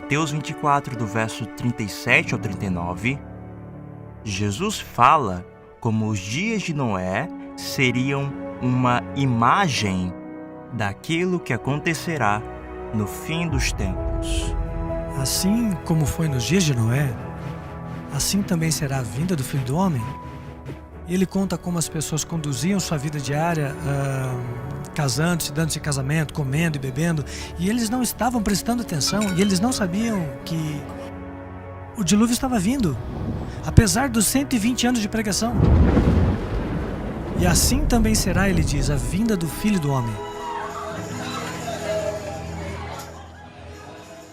Mateus 24, do verso 37 ao 39, Jesus fala como os dias de Noé seriam uma imagem daquilo que acontecerá no fim dos tempos. Assim como foi nos dias de Noé, assim também será a vinda do Filho do Homem. Ele conta como as pessoas conduziam sua vida diária, casando-se, dando-se em casamento, comendo e bebendo, e eles não estavam prestando atenção, e eles não sabiam que o dilúvio estava vindo, apesar dos 120 anos de pregação. E assim também será, ele diz, a vinda do Filho do Homem.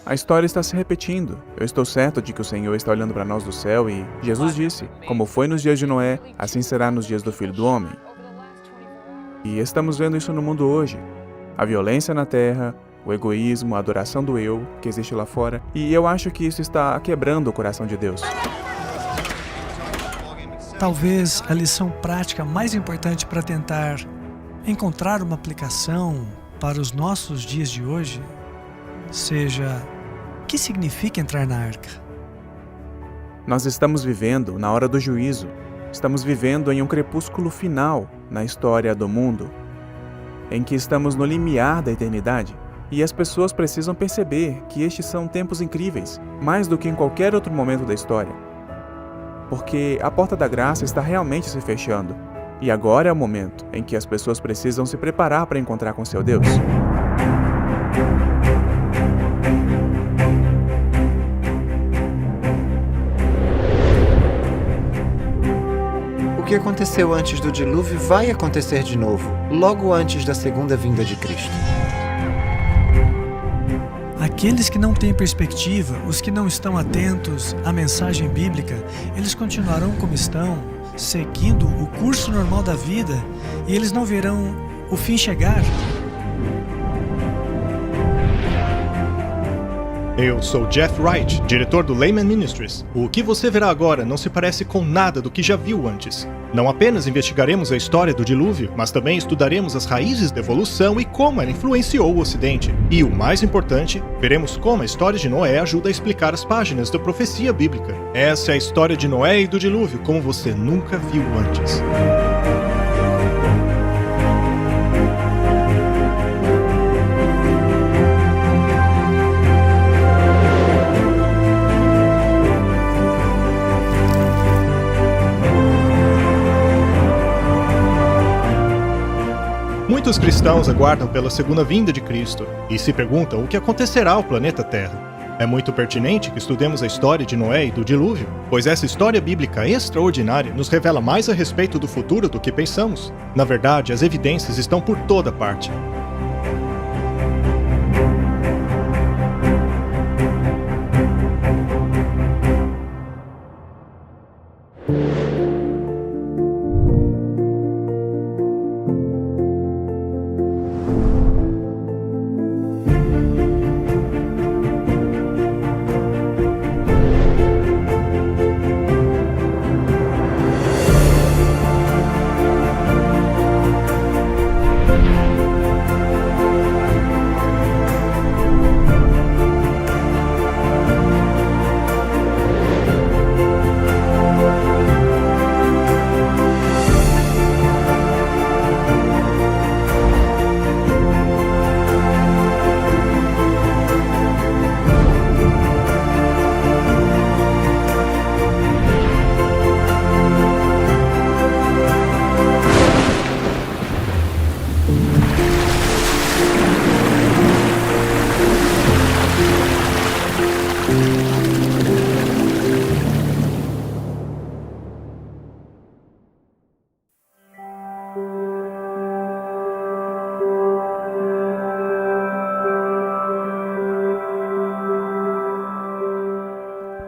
A história está se repetindo. Eu estou certo de que o Senhor está olhando para nós do céu e Jesus disse, como foi nos dias de Noé, assim será nos dias do Filho do Homem. E estamos vendo isso no mundo hoje. A violência na terra, o egoísmo, a adoração do eu que existe lá fora. E eu acho que isso está quebrando o coração de Deus. Talvez a lição prática mais importante para tentar encontrar uma aplicação para os nossos dias de hoje seja: o que significa entrar na arca? Nós estamos vivendo na hora do juízo. Estamos vivendo em um crepúsculo final na história do mundo, em que estamos no limiar da eternidade. E as pessoas precisam perceber que estes são tempos incríveis, mais do que em qualquer outro momento da história. Porque a porta da graça está realmente se fechando. E agora é o momento em que as pessoas precisam se preparar para encontrar com seu Deus. O que aconteceu antes do dilúvio vai acontecer de novo, logo antes da segunda vinda de Cristo. Aqueles que não têm perspectiva, os que não estão atentos à mensagem bíblica, eles continuarão como estão, seguindo o curso normal da vida, e eles não verão o fim chegar. Eu sou Jeff Wright, diretor do Layman Ministries. O que você verá agora não se parece com nada do que já viu antes. Não apenas investigaremos a história do dilúvio, mas também estudaremos as raízes da evolução e como ela influenciou o Ocidente. E o mais importante, veremos como a história de Noé ajuda a explicar as páginas da profecia bíblica. Essa é a história de Noé e do dilúvio como você nunca viu antes. Muitos cristãos aguardam pela segunda vinda de Cristo e se perguntam o que acontecerá ao planeta Terra. É muito pertinente que estudemos a história de Noé e do dilúvio, pois essa história bíblica extraordinária nos revela mais a respeito do futuro do que pensamos. Na verdade, as evidências estão por toda parte.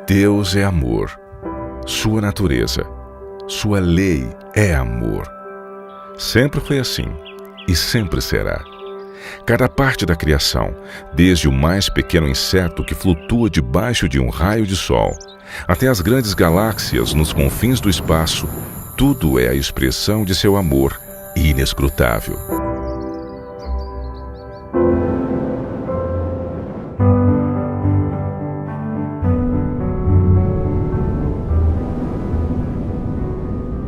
Deus é amor. Sua natureza, sua lei é amor. Sempre foi assim e sempre será. Cada parte da criação, desde o mais pequeno inseto que flutua debaixo de um raio de sol, até as grandes galáxias nos confins do espaço, tudo é a expressão de seu amor inescrutável.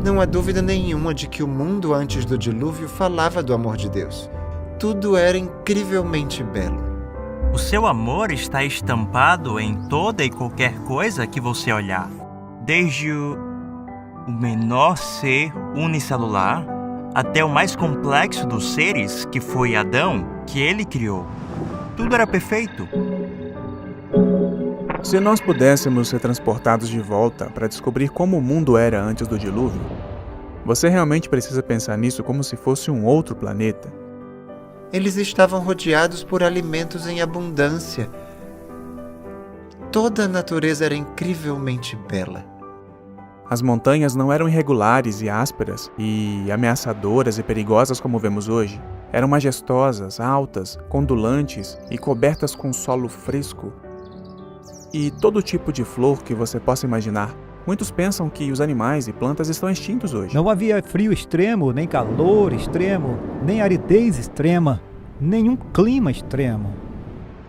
Não há dúvida nenhuma de que o mundo antes do dilúvio falava do amor de Deus. Tudo era incrivelmente belo. O seu amor está estampado em toda e qualquer coisa que você olhar. Desde o menor ser unicelular até o mais complexo dos seres, que foi Adão, que ele criou. Tudo era perfeito. Se nós pudéssemos ser transportados de volta para descobrir como o mundo era antes do dilúvio, você realmente precisa pensar nisso como se fosse um outro planeta. Eles estavam rodeados por alimentos em abundância. Toda a natureza era incrivelmente bela. As montanhas não eram irregulares e ásperas e ameaçadoras e perigosas como vemos hoje. Eram majestosas, altas, ondulantes e cobertas com solo fresco. E todo tipo de flor que você possa imaginar. Muitos pensam que os animais e plantas estão extintos hoje. Não havia frio extremo, nem calor extremo, nem aridez extrema, nenhum clima extremo.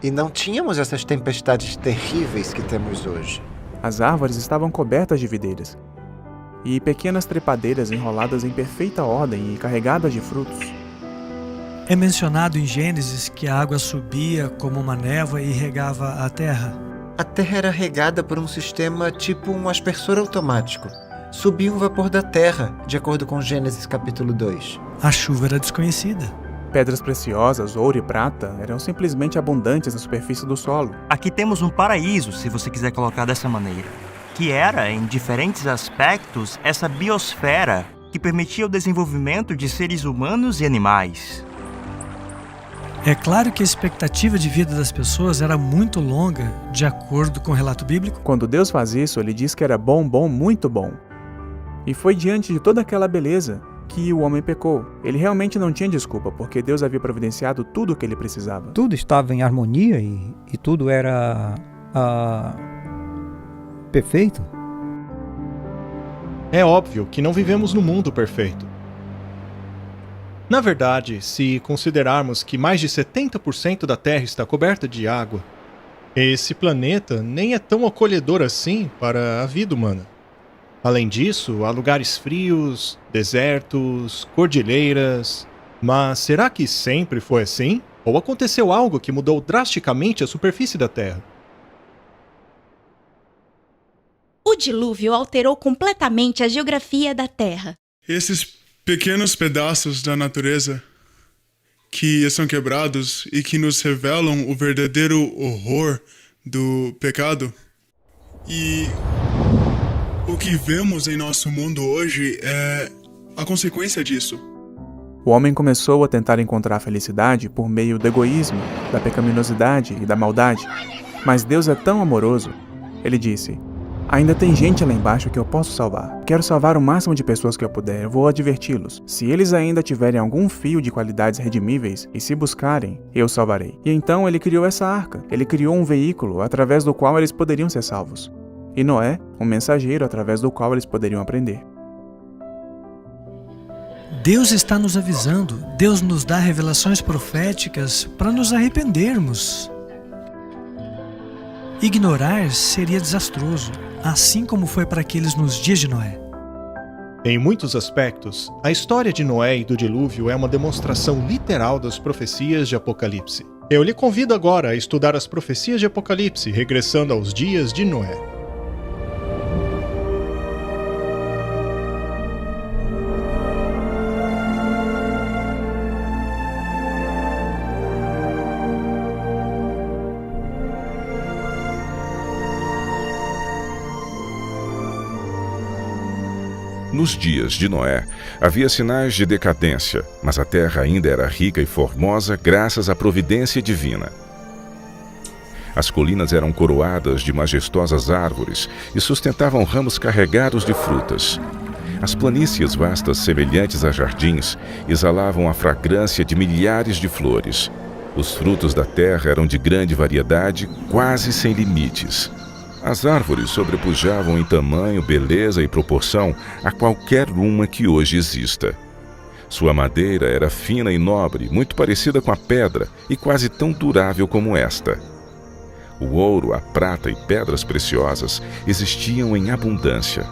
E não tínhamos essas tempestades terríveis que temos hoje. As árvores estavam cobertas de videiras e pequenas trepadeiras enroladas em perfeita ordem e carregadas de frutos. É mencionado em Gênesis que a água subia como uma névoa e regava a terra. A terra era regada por um sistema tipo um aspersor automático. Subia um vapor da terra, de acordo com Gênesis capítulo 2. A chuva era desconhecida. Pedras preciosas, ouro e prata, eram simplesmente abundantes na superfície do solo. Aqui temos um paraíso, se você quiser colocar dessa maneira, que era, em diferentes aspectos, essa biosfera que permitia o desenvolvimento de seres humanos e animais. É claro que a expectativa de vida das pessoas era muito longa, de acordo com o relato bíblico. Quando Deus faz isso, ele diz que era bom, muito bom. E foi diante de toda aquela beleza que o homem pecou. Ele realmente não tinha desculpa, porque Deus havia providenciado tudo o que ele precisava. Tudo estava em harmonia e tudo era perfeito. É óbvio que não vivemos no mundo perfeito. Na verdade, se considerarmos que mais de 70% da Terra está coberta de água, esse planeta nem é tão acolhedor assim para a vida humana. Além disso, há lugares frios, desertos, cordilheiras. Mas será que sempre foi assim? Ou aconteceu algo que mudou drasticamente a superfície da Terra? O dilúvio alterou completamente a geografia da Terra. Esses pequenos pedaços da natureza que são quebrados e que nos revelam o verdadeiro horror do pecado. E o que vemos em nosso mundo hoje é a consequência disso. O homem começou a tentar encontrar a felicidade por meio do egoísmo, da pecaminosidade e da maldade. Mas Deus é tão amoroso. Ele disse: ainda tem gente lá embaixo que eu posso salvar. Quero salvar o máximo de pessoas que eu puder. Eu vou adverti-los. Se eles ainda tiverem algum fio de qualidades redimíveis e se buscarem, eu salvarei. E então ele criou essa arca. Ele criou um veículo através do qual eles poderiam ser salvos. E Noé, um mensageiro através do qual eles poderiam aprender. Deus está nos avisando. Deus nos dá revelações proféticas para nos arrependermos. Ignorar seria desastroso, assim como foi para aqueles nos dias de Noé. Em muitos aspectos, a história de Noé e do dilúvio é uma demonstração literal das profecias de Apocalipse. Eu lhe convido agora a estudar as profecias de Apocalipse, regressando aos dias de Noé. Nos dias de Noé, havia sinais de decadência, mas a terra ainda era rica e formosa graças à providência divina. As colinas eram coroadas de majestosas árvores e sustentavam ramos carregados de frutas. As planícies vastas, semelhantes a jardins, exalavam a fragrância de milhares de flores. Os frutos da terra eram de grande variedade, quase sem limites. As árvores sobrepujavam em tamanho, beleza e proporção a qualquer uma que hoje exista. Sua madeira era fina e nobre, muito parecida com a pedra e quase tão durável como esta. O ouro, a prata e pedras preciosas existiam em abundância.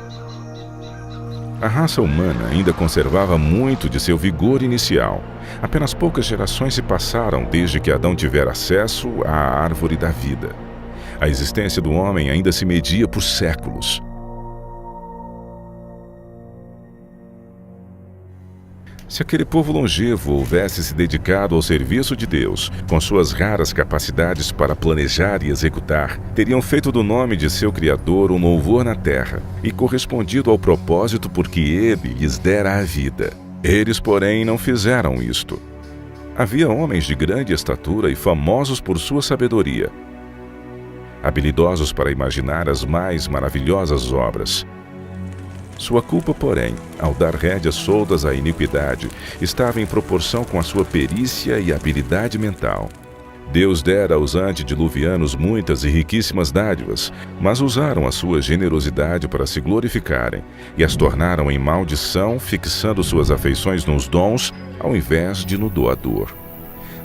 A raça humana ainda conservava muito de seu vigor inicial. Apenas poucas gerações se passaram desde que Adão tivera acesso à árvore da vida. A existência do homem ainda se media por séculos. Se aquele povo longevo houvesse se dedicado ao serviço de Deus, com suas raras capacidades para planejar e executar, teriam feito do nome de seu Criador um louvor na terra e correspondido ao propósito por que Ele lhes dera a vida. Eles, porém, não fizeram isto. Havia homens de grande estatura e famosos por sua sabedoria, habilidosos para imaginar as mais maravilhosas obras. Sua culpa, porém, ao dar rédeas soltas à iniquidade, estava em proporção com a sua perícia e habilidade mental. Deus dera aos antediluvianos muitas e riquíssimas dádivas, mas usaram a sua generosidade para se glorificarem e as tornaram em maldição, fixando suas afeições nos dons ao invés de no doador.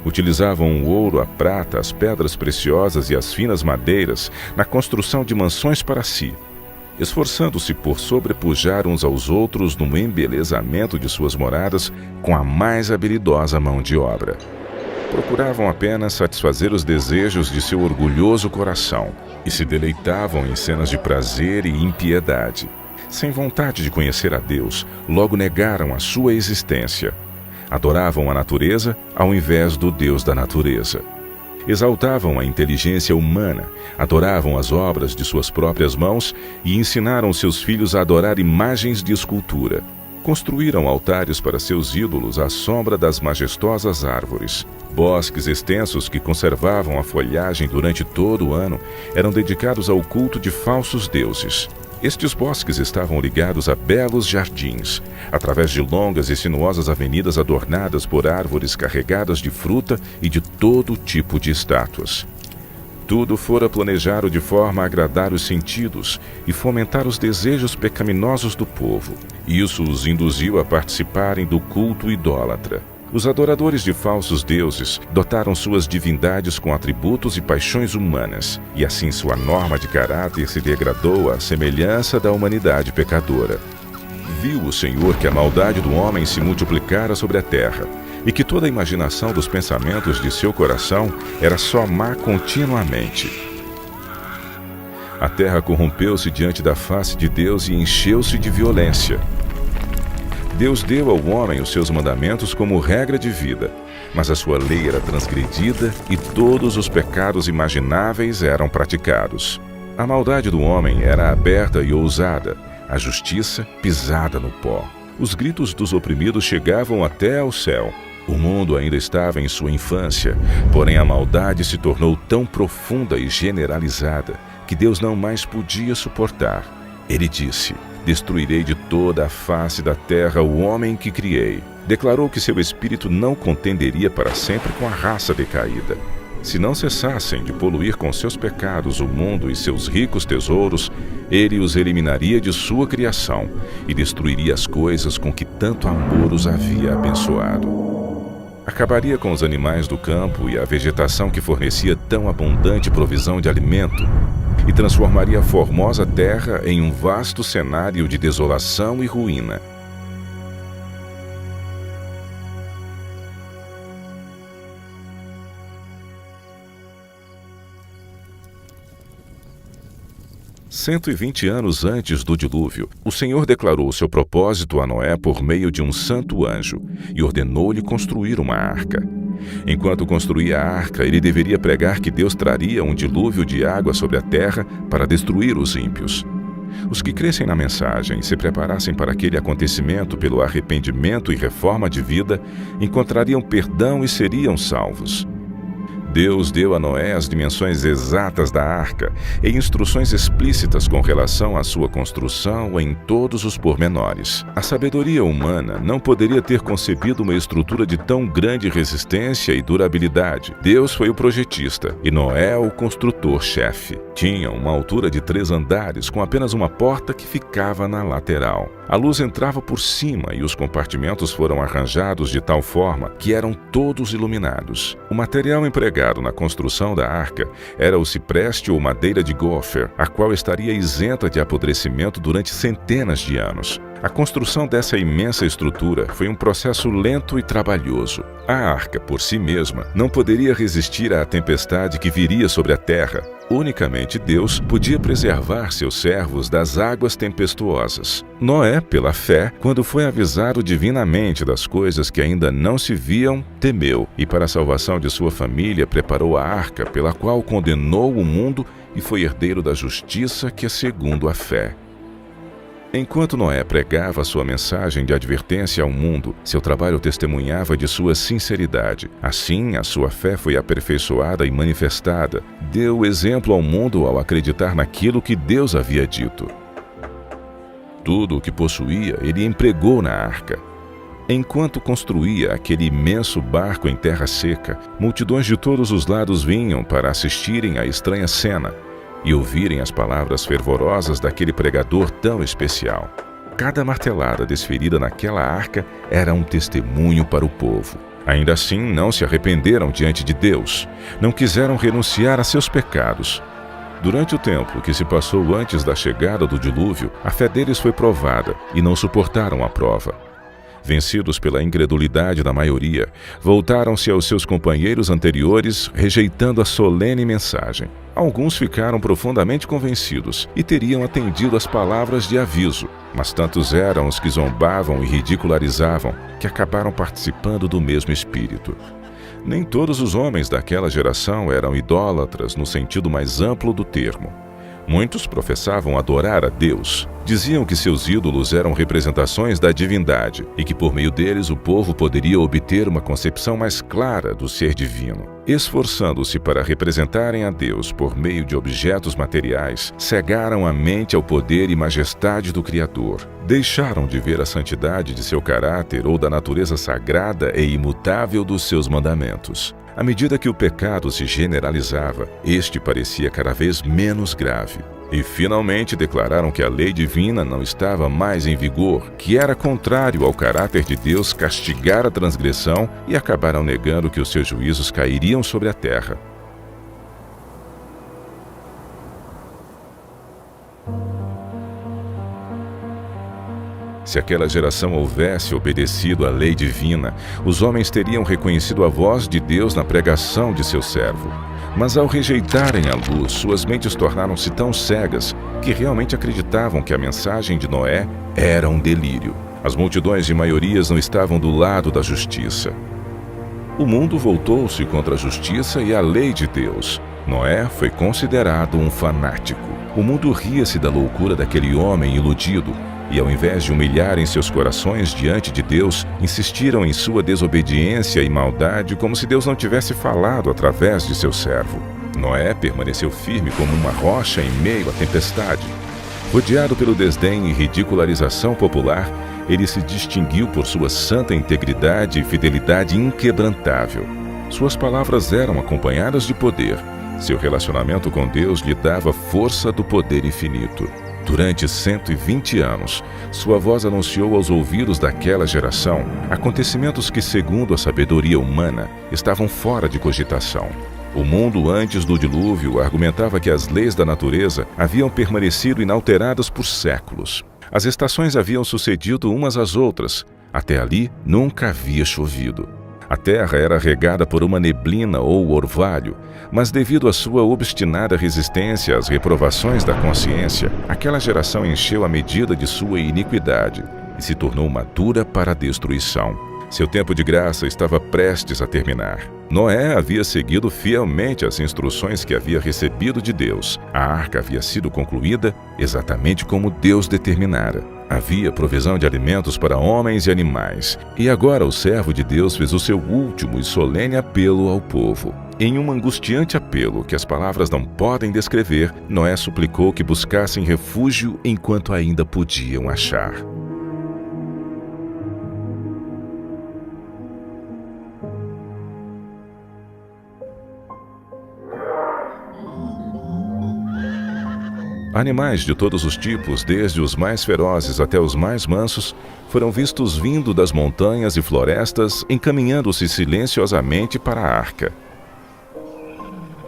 Utilizavam o ouro, a prata, as pedras preciosas e as finas madeiras na construção de mansões para si, esforçando-se por sobrepujar uns aos outros no embelezamento de suas moradas com a mais habilidosa mão de obra. Procuravam apenas satisfazer os desejos de seu orgulhoso coração e se deleitavam em cenas de prazer e impiedade. Sem vontade de conhecer a Deus, logo negaram a sua existência. Adoravam a natureza ao invés do Deus da natureza. Exaltavam a inteligência humana, adoravam as obras de suas próprias mãos e ensinaram seus filhos a adorar imagens de escultura. Construíram altares para seus ídolos à sombra das majestosas árvores. Bosques extensos que conservavam a folhagem durante todo o ano eram dedicados ao culto de falsos deuses. Estes bosques estavam ligados a belos jardins, através de longas e sinuosas avenidas adornadas por árvores carregadas de fruta e de todo tipo de estátuas. Tudo fora planejado de forma a agradar os sentidos e fomentar os desejos pecaminosos do povo. Isso os induziu a participarem do culto idólatra. Os adoradores de falsos deuses dotaram suas divindades com atributos e paixões humanas, e assim sua norma de caráter se degradou à semelhança da humanidade pecadora. Viu o Senhor que a maldade do homem se multiplicara sobre a terra, e que toda a imaginação dos pensamentos de seu coração era só má continuamente. A terra corrompeu-se diante da face de Deus e encheu-se de violência. Deus deu ao homem os seus mandamentos como regra de vida, mas a sua lei era transgredida e todos os pecados imagináveis eram praticados. A maldade do homem era aberta e ousada, a justiça pisada no pó. Os gritos dos oprimidos chegavam até ao céu. O mundo ainda estava em sua infância, porém a maldade se tornou tão profunda e generalizada que Deus não mais podia suportar. Ele disse: destruirei de toda a face da terra o homem que criei. Declarou que seu espírito não contenderia para sempre com a raça decaída. Se não cessassem de poluir com seus pecados o mundo e seus ricos tesouros, ele os eliminaria de sua criação e destruiria as coisas com que tanto amor os havia abençoado. Acabaria com os animais do campo e a vegetação que fornecia tão abundante provisão de alimento, e transformaria a formosa terra em um vasto cenário de desolação e ruína. "120 anos antes do dilúvio, o Senhor declarou seu propósito a Noé por meio de um santo anjo e ordenou-lhe construir uma arca. Enquanto construía a arca, ele deveria pregar que Deus traria um dilúvio de água sobre a terra para destruir os ímpios. Os que crescem na mensagem e se preparassem para aquele acontecimento pelo arrependimento e reforma de vida, encontrariam perdão e seriam salvos. Deus deu a Noé as dimensões exatas da arca e instruções explícitas com relação à sua construção em todos os pormenores. A sabedoria humana não poderia ter concebido uma estrutura de tão grande resistência e durabilidade. Deus foi o projetista e Noé o construtor-chefe. Tinha uma altura de 3 andares com apenas uma porta que ficava na lateral. A luz entrava por cima e os compartimentos foram arranjados de tal forma que eram todos iluminados. O material empregado empregado na construção da arca era o cipreste ou madeira de gopher, a qual estaria isenta de apodrecimento durante centenas de anos. A construção dessa imensa estrutura foi um processo lento e trabalhoso. A arca, por si mesma, não poderia resistir à tempestade que viria sobre a terra. Unicamente Deus podia preservar seus servos das águas tempestuosas. Noé, pela fé, quando foi avisado divinamente das coisas que ainda não se viam, temeu, e para a salvação de sua família preparou a arca, pela qual condenou o mundo e foi herdeiro da justiça que é segundo a fé. Enquanto Noé pregava sua mensagem de advertência ao mundo, seu trabalho testemunhava de sua sinceridade. Assim, a sua fé foi aperfeiçoada e manifestada. Deu exemplo ao mundo ao acreditar naquilo que Deus havia dito. Tudo o que possuía, ele empregou na arca. Enquanto construía aquele imenso barco em terra seca, multidões de todos os lados vinham para assistirem à estranha cena e ouvirem as palavras fervorosas daquele pregador tão especial. Cada martelada desferida naquela arca era um testemunho para o povo. Ainda assim, não se arrependeram diante de Deus, não quiseram renunciar a seus pecados. Durante o tempo que se passou antes da chegada do dilúvio, a fé deles foi provada e não suportaram a prova. Vencidos pela incredulidade da maioria, voltaram-se aos seus companheiros anteriores, rejeitando a solene mensagem. Alguns ficaram profundamente convencidos e teriam atendido às palavras de aviso, mas tantos eram os que zombavam e ridicularizavam que acabaram participando do mesmo espírito. Nem todos os homens daquela geração eram idólatras no sentido mais amplo do termo. Muitos professavam adorar a Deus. Diziam que seus ídolos eram representações da divindade e que por meio deles o povo poderia obter uma concepção mais clara do ser divino. Esforçando-se para representarem a Deus por meio de objetos materiais, cegaram a mente ao poder e majestade do Criador. Deixaram de ver a santidade de seu caráter ou da natureza sagrada e imutável dos seus mandamentos. À medida que o pecado se generalizava, este parecia cada vez menos grave. E finalmente declararam que a lei divina não estava mais em vigor, que era contrário ao caráter de Deus castigar a transgressão, e acabaram negando que os seus juízos cairiam sobre a terra. Se aquela geração houvesse obedecido à lei divina, os homens teriam reconhecido a voz de Deus na pregação de seu servo. Mas ao rejeitarem a luz, suas mentes tornaram-se tão cegas que realmente acreditavam que a mensagem de Noé era um delírio. As multidões de maiorias não estavam do lado da justiça. O mundo voltou-se contra a justiça e a lei de Deus. Noé foi considerado um fanático. O mundo ria-se da loucura daquele homem iludido. E ao invés de humilharem seus corações diante de Deus, insistiram em sua desobediência e maldade como se Deus não tivesse falado através de seu servo. Noé permaneceu firme como uma rocha em meio à tempestade. Rodeado pelo desdém e ridicularização popular, ele se distinguiu por sua santa integridade e fidelidade inquebrantável. Suas palavras eram acompanhadas de poder. Seu relacionamento com Deus lhe dava força do poder infinito. Durante 120 anos, sua voz anunciou aos ouvidos daquela geração acontecimentos que, segundo a sabedoria humana, estavam fora de cogitação. O mundo antes do dilúvio argumentava que as leis da natureza haviam permanecido inalteradas por séculos. As estações haviam sucedido umas às outras. Até ali, nunca havia chovido. A terra era regada por uma neblina ou orvalho, mas devido à sua obstinada resistência às reprovações da consciência, aquela geração encheu a medida de sua iniquidade e se tornou madura para a destruição. Seu tempo de graça estava prestes a terminar. Noé havia seguido fielmente as instruções que havia recebido de Deus. A arca havia sido concluída exatamente como Deus determinara. Havia provisão de alimentos para homens e animais. E agora o servo de Deus fez o seu último e solene apelo ao povo. Em um angustiante apelo que as palavras não podem descrever, Noé suplicou que buscassem refúgio enquanto ainda podiam achar. Animais de todos os tipos, desde os mais ferozes até os mais mansos, foram vistos vindo das montanhas e florestas, encaminhando-se silenciosamente para a arca.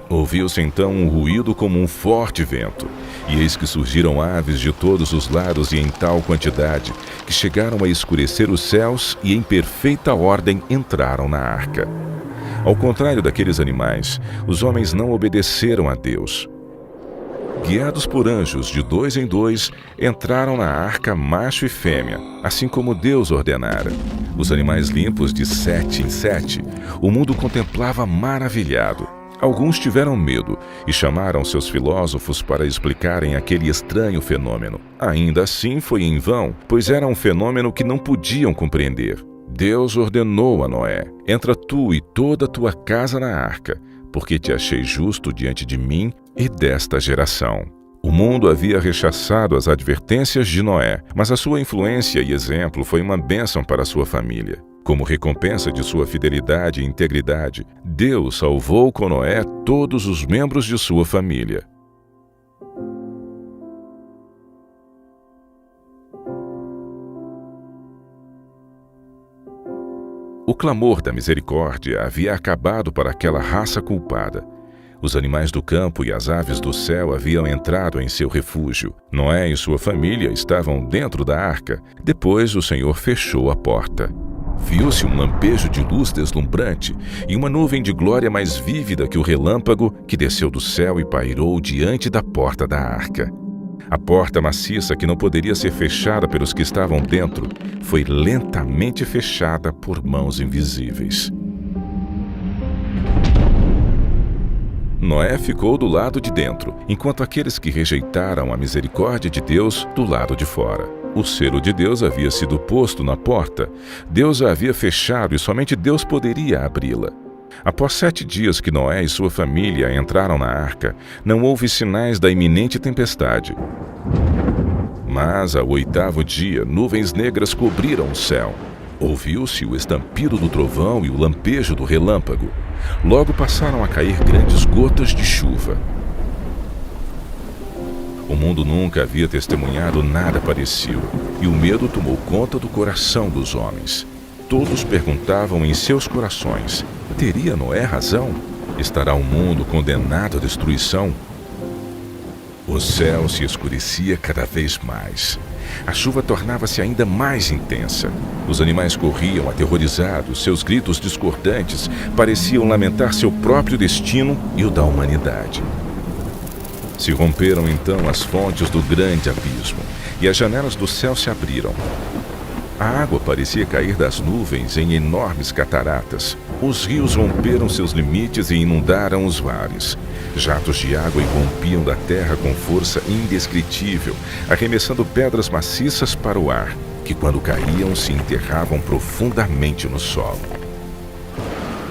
Ouviu-se então um ruído como um forte vento, e eis que surgiram aves de todos os lados e em tal quantidade, que chegaram a escurecer os céus e em perfeita ordem entraram na arca. Ao contrário daqueles animais, os homens não obedeceram a Deus. Guiados por anjos de 2 em 2, entraram na arca macho e fêmea, assim como Deus ordenara. Os animais limpos de 7 em 7, o mundo contemplava maravilhado. Alguns tiveram medo e chamaram seus filósofos para explicarem aquele estranho fenômeno. Ainda assim foi em vão, pois era um fenômeno que não podiam compreender. Deus ordenou a Noé: entra tu e toda a tua casa na arca, porque te achei justo diante de mim e desta geração. O mundo havia rechaçado as advertências de Noé, mas a sua influência e exemplo foi uma bênção para a sua família. Como recompensa de sua fidelidade e integridade, Deus salvou com Noé todos os membros de sua família. O clamor da misericórdia havia acabado para aquela raça culpada. Os animais do campo e as aves do céu haviam entrado em seu refúgio. Noé e sua família estavam dentro da arca. Depois o Senhor fechou a porta. Viu-se um lampejo de luz deslumbrante e uma nuvem de glória mais vívida que o relâmpago que desceu do céu e pairou diante da porta da arca. A porta maciça, que não poderia ser fechada pelos que estavam dentro, foi lentamente fechada por mãos invisíveis. Noé ficou do lado de dentro, enquanto aqueles que rejeitaram a misericórdia de Deus do lado de fora. O selo de Deus havia sido posto na porta. Deus a havia fechado e somente Deus poderia abri-la. Após 7 dias que Noé e sua família entraram na arca, não houve sinais da iminente tempestade. Mas, ao 8º dia, nuvens negras cobriram o céu. Ouviu-se o estampido do trovão e o lampejo do relâmpago. Logo passaram a cair grandes gotas de chuva. O mundo nunca havia testemunhado nada parecido, e o medo tomou conta do coração dos homens. Todos perguntavam em seus corações: teria Noé razão? Estará o mundo condenado à destruição? O céu se escurecia cada vez mais. A chuva tornava-se ainda mais intensa. Os animais corriam aterrorizados, seus gritos discordantes pareciam lamentar seu próprio destino e o da humanidade. Se romperam então as fontes do grande abismo, e as janelas do céu se abriram. A água parecia cair das nuvens em enormes cataratas. Os rios romperam seus limites e inundaram os mares. Jatos de água irrompiam da terra com força indescritível, arremessando pedras maciças para o ar, que quando caíam se enterravam profundamente no solo.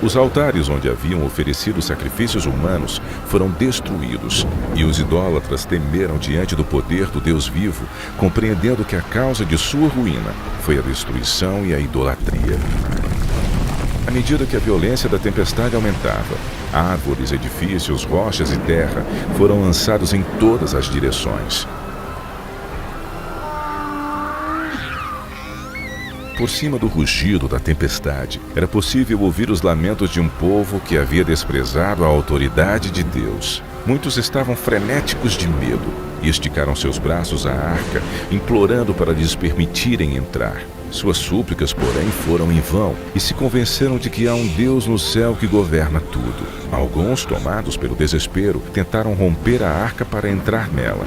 Os altares onde haviam oferecido sacrifícios humanos foram destruídos, e os idólatras temeram diante do poder do Deus vivo, compreendendo que a causa de sua ruína foi a destruição e a idolatria. À medida que a violência da tempestade aumentava, árvores, edifícios, rochas e terra foram lançados em todas as direções. Por cima do rugido da tempestade, era possível ouvir os lamentos de um povo que havia desprezado a autoridade de Deus. Muitos estavam frenéticos de medo e esticaram seus braços à arca, implorando para lhes permitirem entrar. Suas súplicas, porém, foram em vão e se convenceram de que há um Deus no céu que governa tudo. Alguns, tomados pelo desespero, tentaram romper a arca para entrar nela.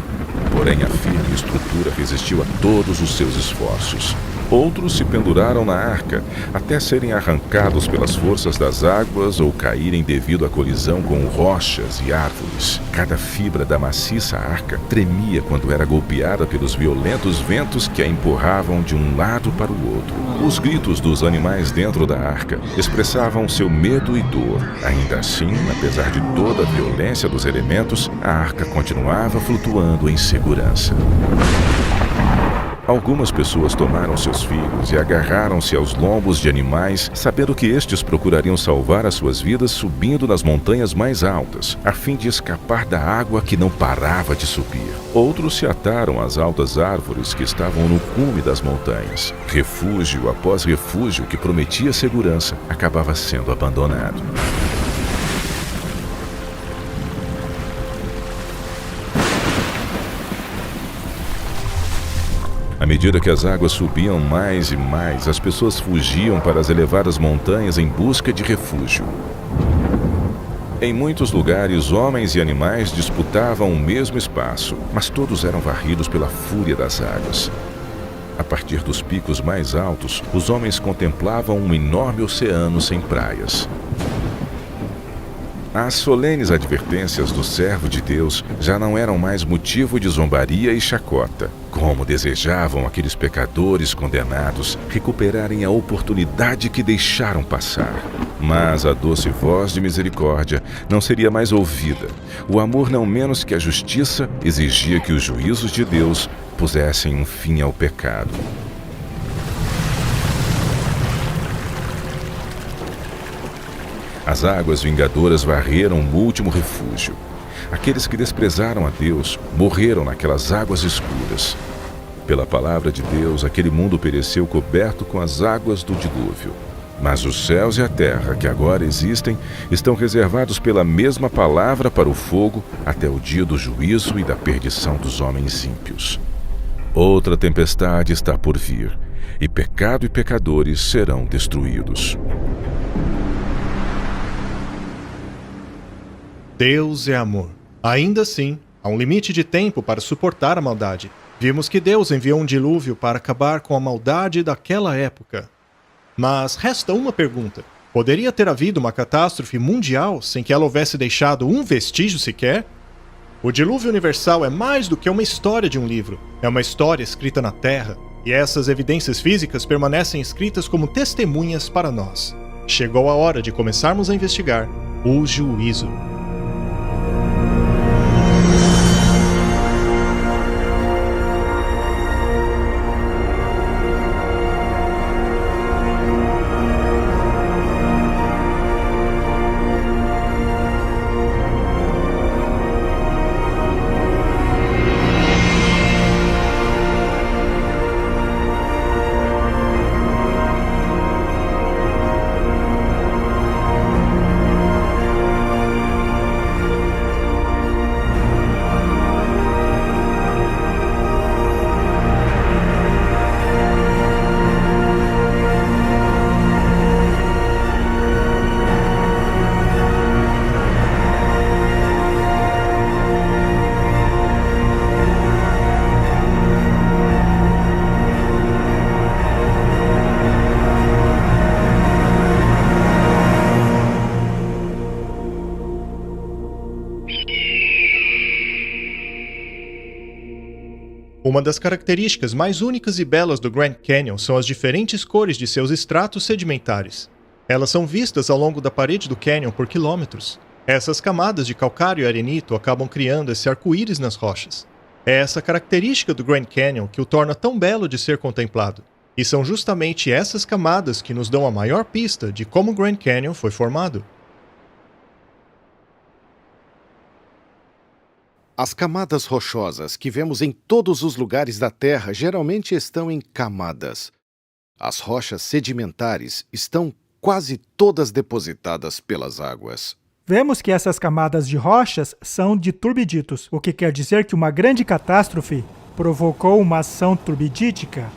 Porém, a firme estrutura resistiu a todos os seus esforços. Outros se penduraram na arca, até serem arrancados pelas forças das águas ou caírem devido à colisão com rochas e árvores. Cada fibra da maciça arca tremia quando era golpeada pelos violentos ventos que a empurravam de um lado para o outro. Os gritos dos animais dentro da arca expressavam seu medo e dor. Ainda assim, apesar de toda a violência dos elementos, a arca continuava flutuando em segurança. Algumas pessoas tomaram seus filhos e agarraram-se aos lombos de animais, sabendo que estes procurariam salvar as suas vidas subindo nas montanhas mais altas, a fim de escapar da água que não parava de subir. Outros se ataram às altas árvores que estavam no cume das montanhas. Refúgio após refúgio que prometia segurança acabava sendo abandonado. medida que as águas subiam mais e mais, as pessoas fugiam para as elevadas montanhas em busca de refúgio. Em muitos lugares, homens e animais disputavam o mesmo espaço, mas todos eram varridos pela fúria das águas. A partir dos picos mais altos, os homens contemplavam um enorme oceano sem praias. As solenes advertências do servo de Deus já não eram mais motivo de zombaria e chacota. Como desejavam aqueles pecadores condenados recuperarem a oportunidade que deixaram passar. Mas a doce voz de misericórdia não seria mais ouvida. O amor, não menos que a justiça, exigia que os juízos de Deus pusessem um fim ao pecado. As águas vingadoras varreram o último refúgio. Aqueles que desprezaram a Deus morreram naquelas águas escuras. Pela palavra de Deus, aquele mundo pereceu coberto com as águas do dilúvio. Mas os céus e a terra, que agora existem, estão reservados pela mesma palavra para o fogo até o dia do juízo e da perdição dos homens ímpios. Outra tempestade está por vir, e pecado e pecadores serão destruídos. Deus é amor. Ainda assim, há um limite de tempo para suportar a maldade. Vimos que Deus enviou um dilúvio para acabar com a maldade daquela época. Mas resta uma pergunta. Poderia ter havido uma catástrofe mundial sem que ela houvesse deixado um vestígio sequer? O dilúvio universal é mais do que uma história de um livro. É uma história escrita na Terra. E essas evidências físicas permanecem escritas como testemunhas para nós. Chegou a hora de começarmos a investigar o juízo. Uma das características mais únicas e belas do Grand Canyon são as diferentes cores de seus estratos sedimentares. Elas são vistas ao longo da parede do canyon por quilômetros. Essas camadas de calcário e arenito acabam criando esse arco-íris nas rochas. É essa característica do Grand Canyon que o torna tão belo de ser contemplado. E são justamente essas camadas que nos dão a maior pista de como o Grand Canyon foi formado. As camadas rochosas que vemos em todos os lugares da Terra geralmente estão em camadas. As rochas sedimentares estão quase todas depositadas pelas águas. Vemos que essas camadas de rochas são de turbiditos, o que quer dizer que uma grande catástrofe provocou uma ação turbidítica,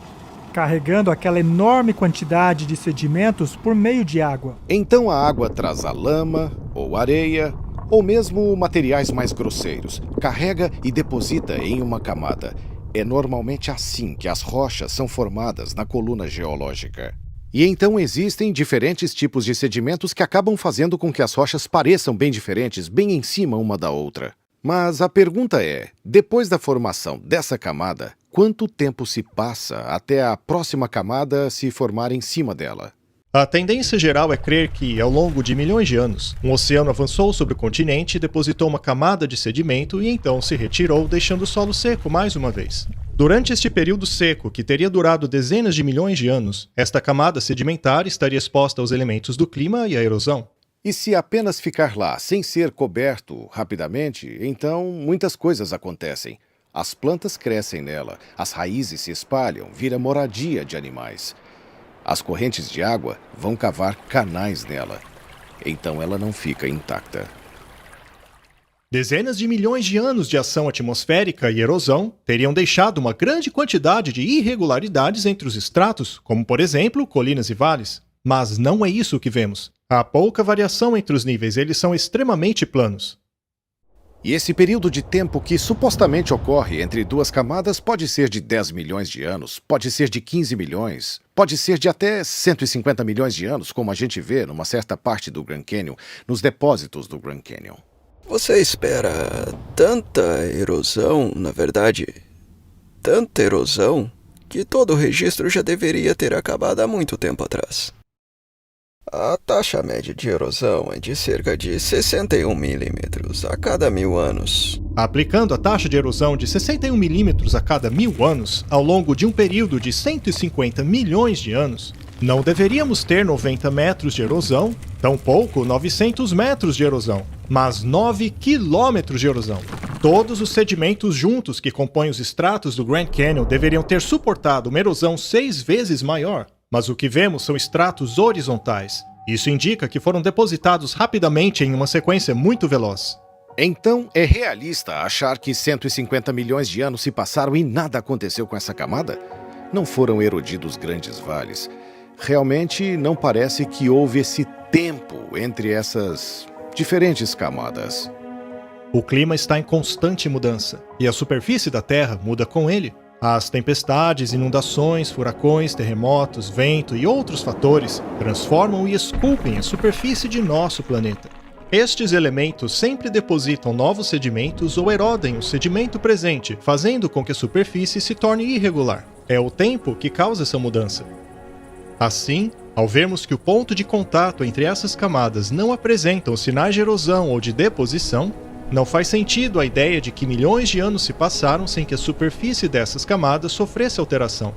carregando aquela enorme quantidade de sedimentos por meio de água. Então a água traz a lama ou areia, ou mesmo materiais mais grosseiros, carrega e deposita em uma camada. É normalmente assim que as rochas são formadas na coluna geológica. E então existem diferentes tipos de sedimentos que acabam fazendo com que as rochas pareçam bem diferentes, bem em cima uma da outra. Mas a pergunta é, depois da formação dessa camada, quanto tempo se passa até a próxima camada se formar em cima dela? A tendência geral é crer que, ao longo de milhões de anos, um oceano avançou sobre o continente, depositou uma camada de sedimento e então se retirou, deixando o solo seco mais uma vez. Durante este período seco, que teria durado dezenas de milhões de anos, esta camada sedimentar estaria exposta aos elementos do clima e à erosão. E se apenas ficar lá sem ser coberto rapidamente, então muitas coisas acontecem. As plantas crescem nela, as raízes se espalham, vira moradia de animais. As correntes de água vão cavar canais nela. Então ela não fica intacta. Dezenas de milhões de anos de ação atmosférica e erosão teriam deixado uma grande quantidade de irregularidades entre os estratos, como, por exemplo, colinas e vales. Mas não é isso que vemos. Há pouca variação entre os níveis, eles são extremamente planos. E esse período de tempo que supostamente ocorre entre duas camadas pode ser de 10 milhões de anos, pode ser de 15 milhões, pode ser de até 150 milhões de anos, como a gente vê numa certa parte do Grand Canyon, nos depósitos do Grand Canyon. Você espera tanta erosão, na verdade, tanta erosão, que todo o registro já deveria ter acabado há muito tempo atrás. A taxa média de erosão é de cerca de 61 milímetros a cada 1000 anos. Aplicando a taxa de erosão de 61 milímetros a cada 1000 anos, ao longo de um período de 150 milhões de anos, não deveríamos ter 90 metros de erosão, tampouco 900 metros de erosão, mas 9 quilômetros de erosão. Todos os sedimentos juntos que compõem os estratos do Grand Canyon deveriam ter suportado uma erosão 6 vezes maior. Mas o que vemos são estratos horizontais. Isso indica que foram depositados rapidamente em uma sequência muito veloz. Então, é realista achar que 150 milhões de anos se passaram e nada aconteceu com essa camada? Não foram erodidos grandes vales. Realmente não parece que houve esse tempo entre essas diferentes camadas. O clima está em constante mudança, e a superfície da Terra muda com ele. As tempestades, inundações, furacões, terremotos, vento e outros fatores transformam e esculpem a superfície de nosso planeta. Estes elementos sempre depositam novos sedimentos ou erodem o sedimento presente, fazendo com que a superfície se torne irregular. É o tempo que causa essa mudança. Assim, ao vermos que o ponto de contato entre essas camadas não apresentam sinais de erosão ou de deposição, não faz sentido a ideia de que milhões de anos se passaram sem que a superfície dessas camadas sofresse alteração.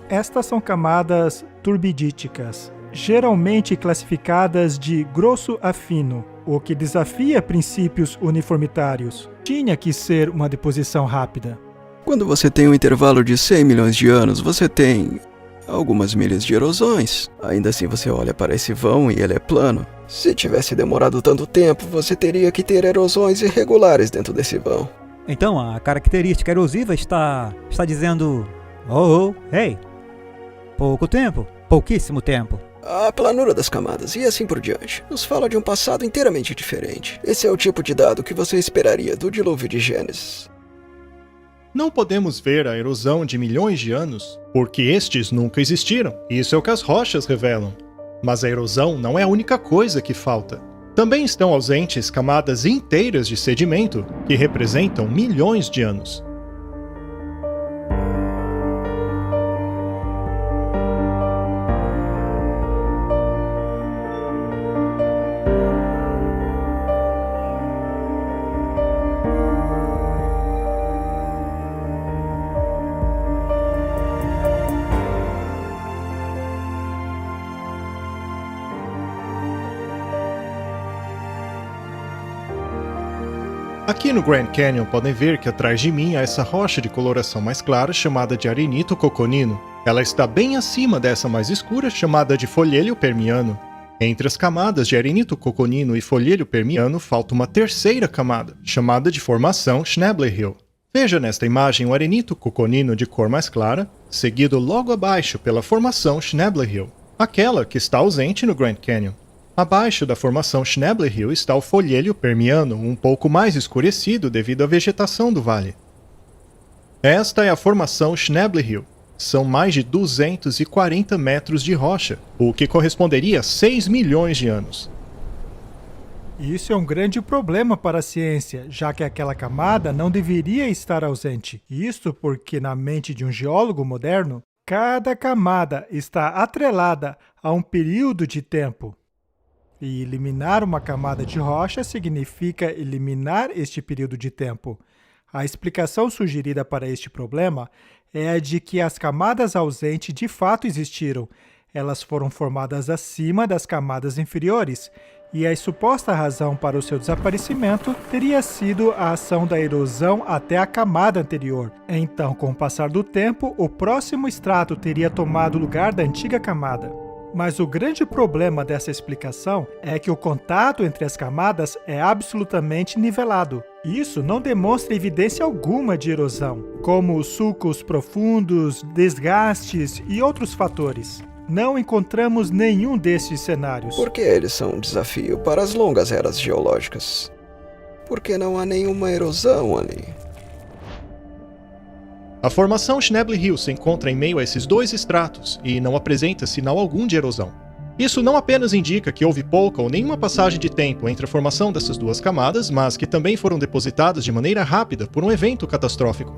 Estas são camadas turbidíticas, geralmente classificadas de grosso a fino, o que desafia princípios uniformitários. Tinha que ser uma deposição rápida. Quando você tem um intervalo de 100 milhões de anos, você tem algumas milhas de erosões. Ainda assim você olha para esse vão e ele é plano. Se tivesse demorado tanto tempo, você teria que ter erosões irregulares dentro desse vão. Então a característica erosiva está dizendo... Hey! Pouco tempo, pouquíssimo tempo. A planura das camadas e assim por diante nos fala de um passado inteiramente diferente. Esse é o tipo de dado que você esperaria do dilúvio de Gênesis. Não podemos ver a erosão de milhões de anos, porque estes nunca existiram. Isso é o que as rochas revelam. Mas a erosão não é a única coisa que falta. Também estão ausentes camadas inteiras de sedimento, que representam milhões de anos. Aqui no Grand Canyon podem ver que atrás de mim há essa rocha de coloração mais clara chamada de arenito coconino. Ela está bem acima dessa mais escura chamada de folhelho permiano. Entre as camadas de arenito coconino e folhelho permiano falta uma terceira camada, chamada de formação Schnabel Hill. Veja nesta imagem o arenito coconino de cor mais clara, seguido logo abaixo pela formação Schnabel Hill, aquela que está ausente no Grand Canyon. Abaixo da formação Schnabel Hill está o folhelho permiano, um pouco mais escurecido devido à vegetação do vale. Esta é a formação Schnabel Hill. São mais de 240 metros de rocha, o que corresponderia a 6 milhões de anos. Isso é um grande problema para a ciência, já que aquela camada não deveria estar ausente. Isso porque, na mente de um geólogo moderno, cada camada está atrelada a um período de tempo. E eliminar uma camada de rocha significa eliminar este período de tempo. A explicação sugerida para este problema é a de que as camadas ausentes de fato existiram. Elas foram formadas acima das camadas inferiores, e a suposta razão para o seu desaparecimento teria sido a ação da erosão até a camada anterior. Então, com o passar do tempo, o próximo estrato teria tomado o lugar da antiga camada. Mas o grande problema dessa explicação é que o contato entre as camadas é absolutamente nivelado. Isso não demonstra evidência alguma de erosão, como sulcos profundos, desgastes e outros fatores. Não encontramos nenhum desses cenários. Porque eles são um desafio para as longas eras geológicas. Porque não há nenhuma erosão ali. A formação Schnebly Hill se encontra em meio a esses dois estratos e não apresenta sinal algum de erosão. Isso não apenas indica que houve pouca ou nenhuma passagem de tempo entre a formação dessas duas camadas, mas que também foram depositadas de maneira rápida por um evento catastrófico.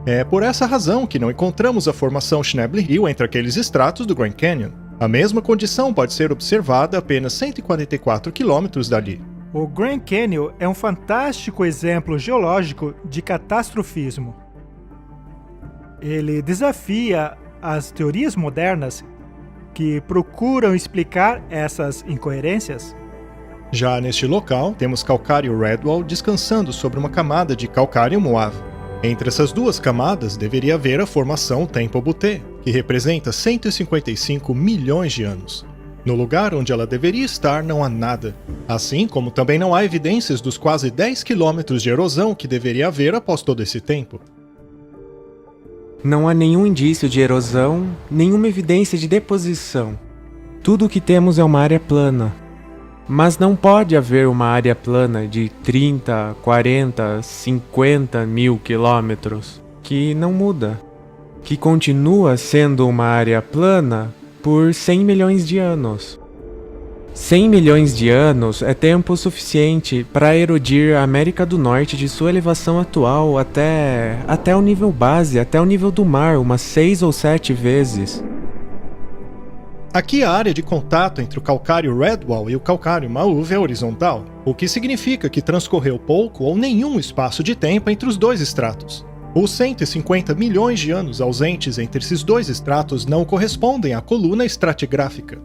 É por essa razão que não encontramos a formação Schnebly Hill entre aqueles estratos do Grand Canyon. A mesma condição pode ser observada a apenas 144 quilômetros dali. O Grand Canyon é um fantástico exemplo geológico de catastrofismo. Ele desafia as teorias modernas que procuram explicar essas incoerências. Já neste local, temos calcário Redwall descansando sobre uma camada de calcário Moave. Entre essas duas camadas deveria haver a formação Temple Butte, que representa 155 milhões de anos. No lugar onde ela deveria estar não há nada, assim como também não há evidências dos quase 10 quilômetros de erosão que deveria haver após todo esse tempo. Não há nenhum indício de erosão, nenhuma evidência de deposição. Tudo o que temos é uma área plana. Mas não pode haver uma área plana de 30, 40, 50 mil quilômetros que não muda, que continua sendo uma área plana por 100 milhões de anos. 100 milhões de anos é tempo suficiente para erodir a América do Norte de sua elevação atual até o nível base, até o nível do mar, umas 6 ou 7 vezes. Aqui a área de contato entre o calcário Redwall e o calcário Mauve é horizontal, o que significa que transcorreu pouco ou nenhum espaço de tempo entre os dois estratos. Os 150 milhões de anos ausentes entre esses dois estratos não correspondem à coluna estratigráfica.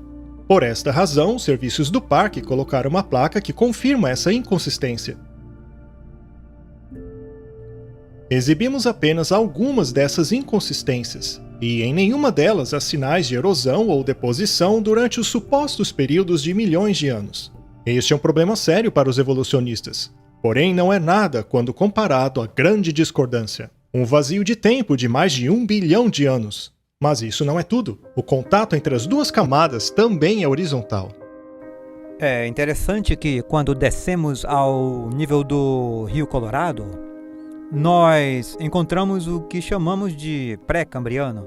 Por esta razão, os serviços do parque colocaram uma placa que confirma essa inconsistência. Exibimos apenas algumas dessas inconsistências, e em nenhuma delas há sinais de erosão ou deposição durante os supostos períodos de milhões de anos. Este é um problema sério para os evolucionistas, porém não é nada quando comparado à grande discordância, um vazio de tempo de mais de 1 bilhão de anos. Mas isso não é tudo. O contato entre as duas camadas também é horizontal. É interessante que quando descemos ao nível do Rio Colorado, nós encontramos o que chamamos de pré-cambriano.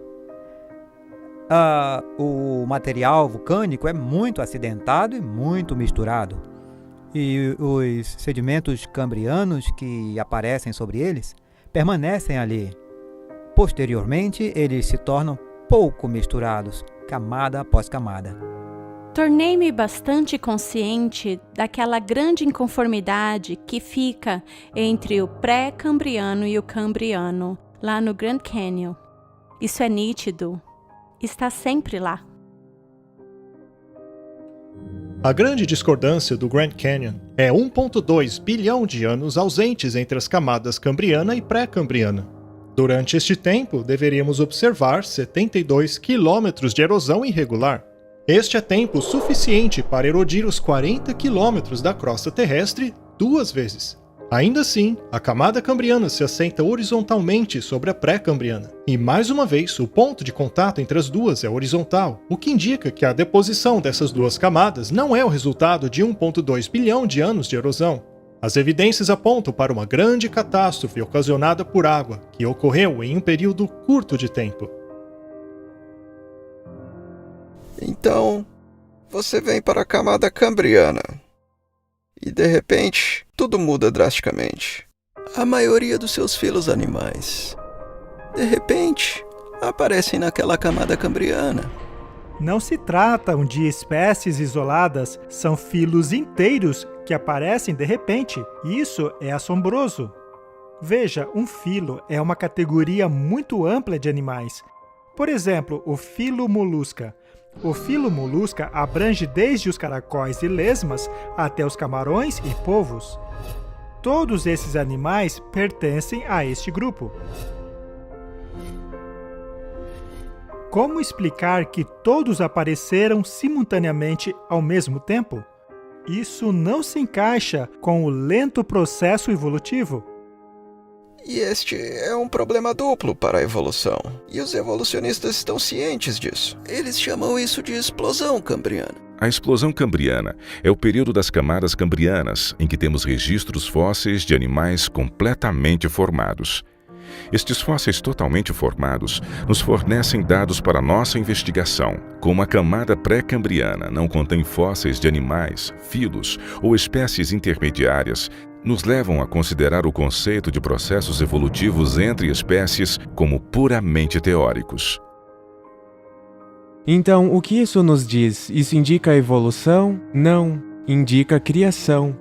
O material vulcânico é muito acidentado e muito misturado. E os sedimentos cambrianos que aparecem sobre eles permanecem ali. Posteriormente, eles se tornam pouco misturados, camada após camada. Tornei-me bastante consciente daquela grande inconformidade que fica entre o pré-cambriano e o cambriano, lá no Grand Canyon. Isso é nítido. Está sempre lá. A grande discordância do Grand Canyon é 1,2 bilhão de anos ausentes entre as camadas cambriana e pré-cambriana. Durante este tempo, deveríamos observar 72 quilômetros de erosão irregular. Este é tempo suficiente para erodir os 40 quilômetros da crosta terrestre 2 vezes. Ainda assim, a camada cambriana se assenta horizontalmente sobre a pré-cambriana. E mais uma vez, o ponto de contato entre as duas é horizontal, o que indica que a deposição dessas duas camadas não é o resultado de 1,2 bilhão de anos de erosão. As evidências apontam para uma grande catástrofe ocasionada por água, que ocorreu em um período curto de tempo. Então, você vem para a camada cambriana. E de repente, tudo muda drasticamente. A maioria dos seus filhos animais, de repente, aparecem naquela camada cambriana. Não se tratam de espécies isoladas, são filos inteiros que aparecem de repente. Isso é assombroso. Veja, um filo é uma categoria muito ampla de animais. Por exemplo, o filo Molusca. O filo Molusca abrange desde os caracóis e lesmas até os camarões e polvos. Todos esses animais pertencem a este grupo. Como explicar que todos apareceram simultaneamente ao mesmo tempo? Isso não se encaixa com o lento processo evolutivo. E este é um problema duplo para a evolução, e os evolucionistas estão cientes disso. Eles chamam isso de explosão cambriana. A explosão cambriana é o período das camadas cambrianas em que temos registros fósseis de animais completamente formados. Estes fósseis totalmente formados nos fornecem dados para nossa investigação. Como a camada pré-cambriana não contém fósseis de animais, filos ou espécies intermediárias, nos levam a considerar o conceito de processos evolutivos entre espécies como puramente teóricos. Então, o que isso nos diz? Isso indica evolução? Não, indica criação.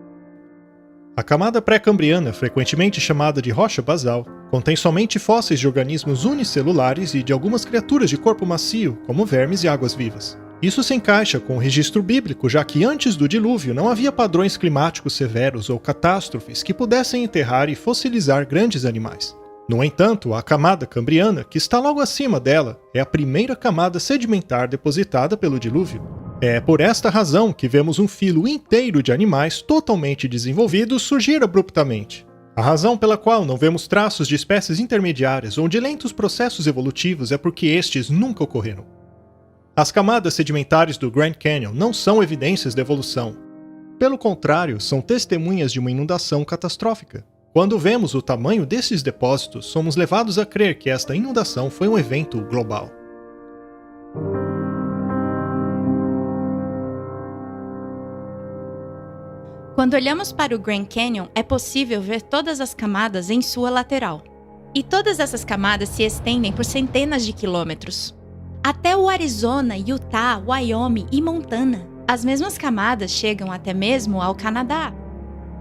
A camada pré-cambriana, frequentemente chamada de rocha basal, contém somente fósseis de organismos unicelulares e de algumas criaturas de corpo macio, como vermes e águas-vivas. Isso se encaixa com o registro bíblico, já que antes do dilúvio não havia padrões climáticos severos ou catástrofes que pudessem enterrar e fossilizar grandes animais. No entanto, a camada cambriana, que está logo acima dela, é a primeira camada sedimentar depositada pelo dilúvio. É por esta razão que vemos um filo inteiro de animais totalmente desenvolvidos surgir abruptamente. A razão pela qual não vemos traços de espécies intermediárias ou de lentos processos evolutivos é porque estes nunca ocorreram. As camadas sedimentares do Grand Canyon não são evidências da evolução. Pelo contrário, são testemunhas de uma inundação catastrófica. Quando vemos o tamanho desses depósitos, somos levados a crer que esta inundação foi um evento global. Quando olhamos para o Grand Canyon, é possível ver todas as camadas em sua lateral. E todas essas camadas se estendem por centenas de quilômetros. Até o Arizona, Utah, Wyoming e Montana. As mesmas camadas chegam até mesmo ao Canadá.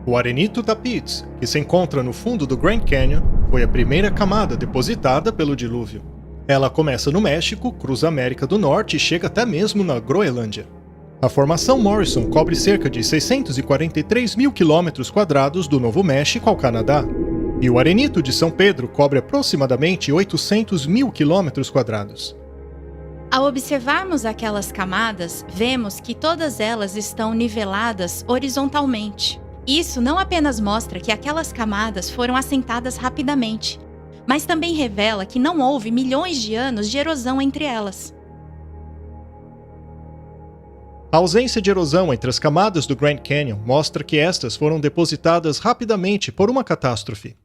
O arenito da Pitts, que se encontra no fundo do Grand Canyon, foi a primeira camada depositada pelo dilúvio. Ela começa no México, cruza a América do Norte e chega até mesmo na Groenlândia. A formação Morrison cobre cerca de 643 mil quilômetros quadrados do Novo México ao Canadá. E o arenito de São Pedro cobre aproximadamente 800 mil quilômetros quadrados. Ao observarmos aquelas camadas, vemos que todas elas estão niveladas horizontalmente. Isso não apenas mostra que aquelas camadas foram assentadas rapidamente, mas também revela que não houve milhões de anos de erosão entre elas. A ausência de erosão entre as camadas do Grand Canyon mostra que estas foram depositadas rapidamente por uma catástrofe.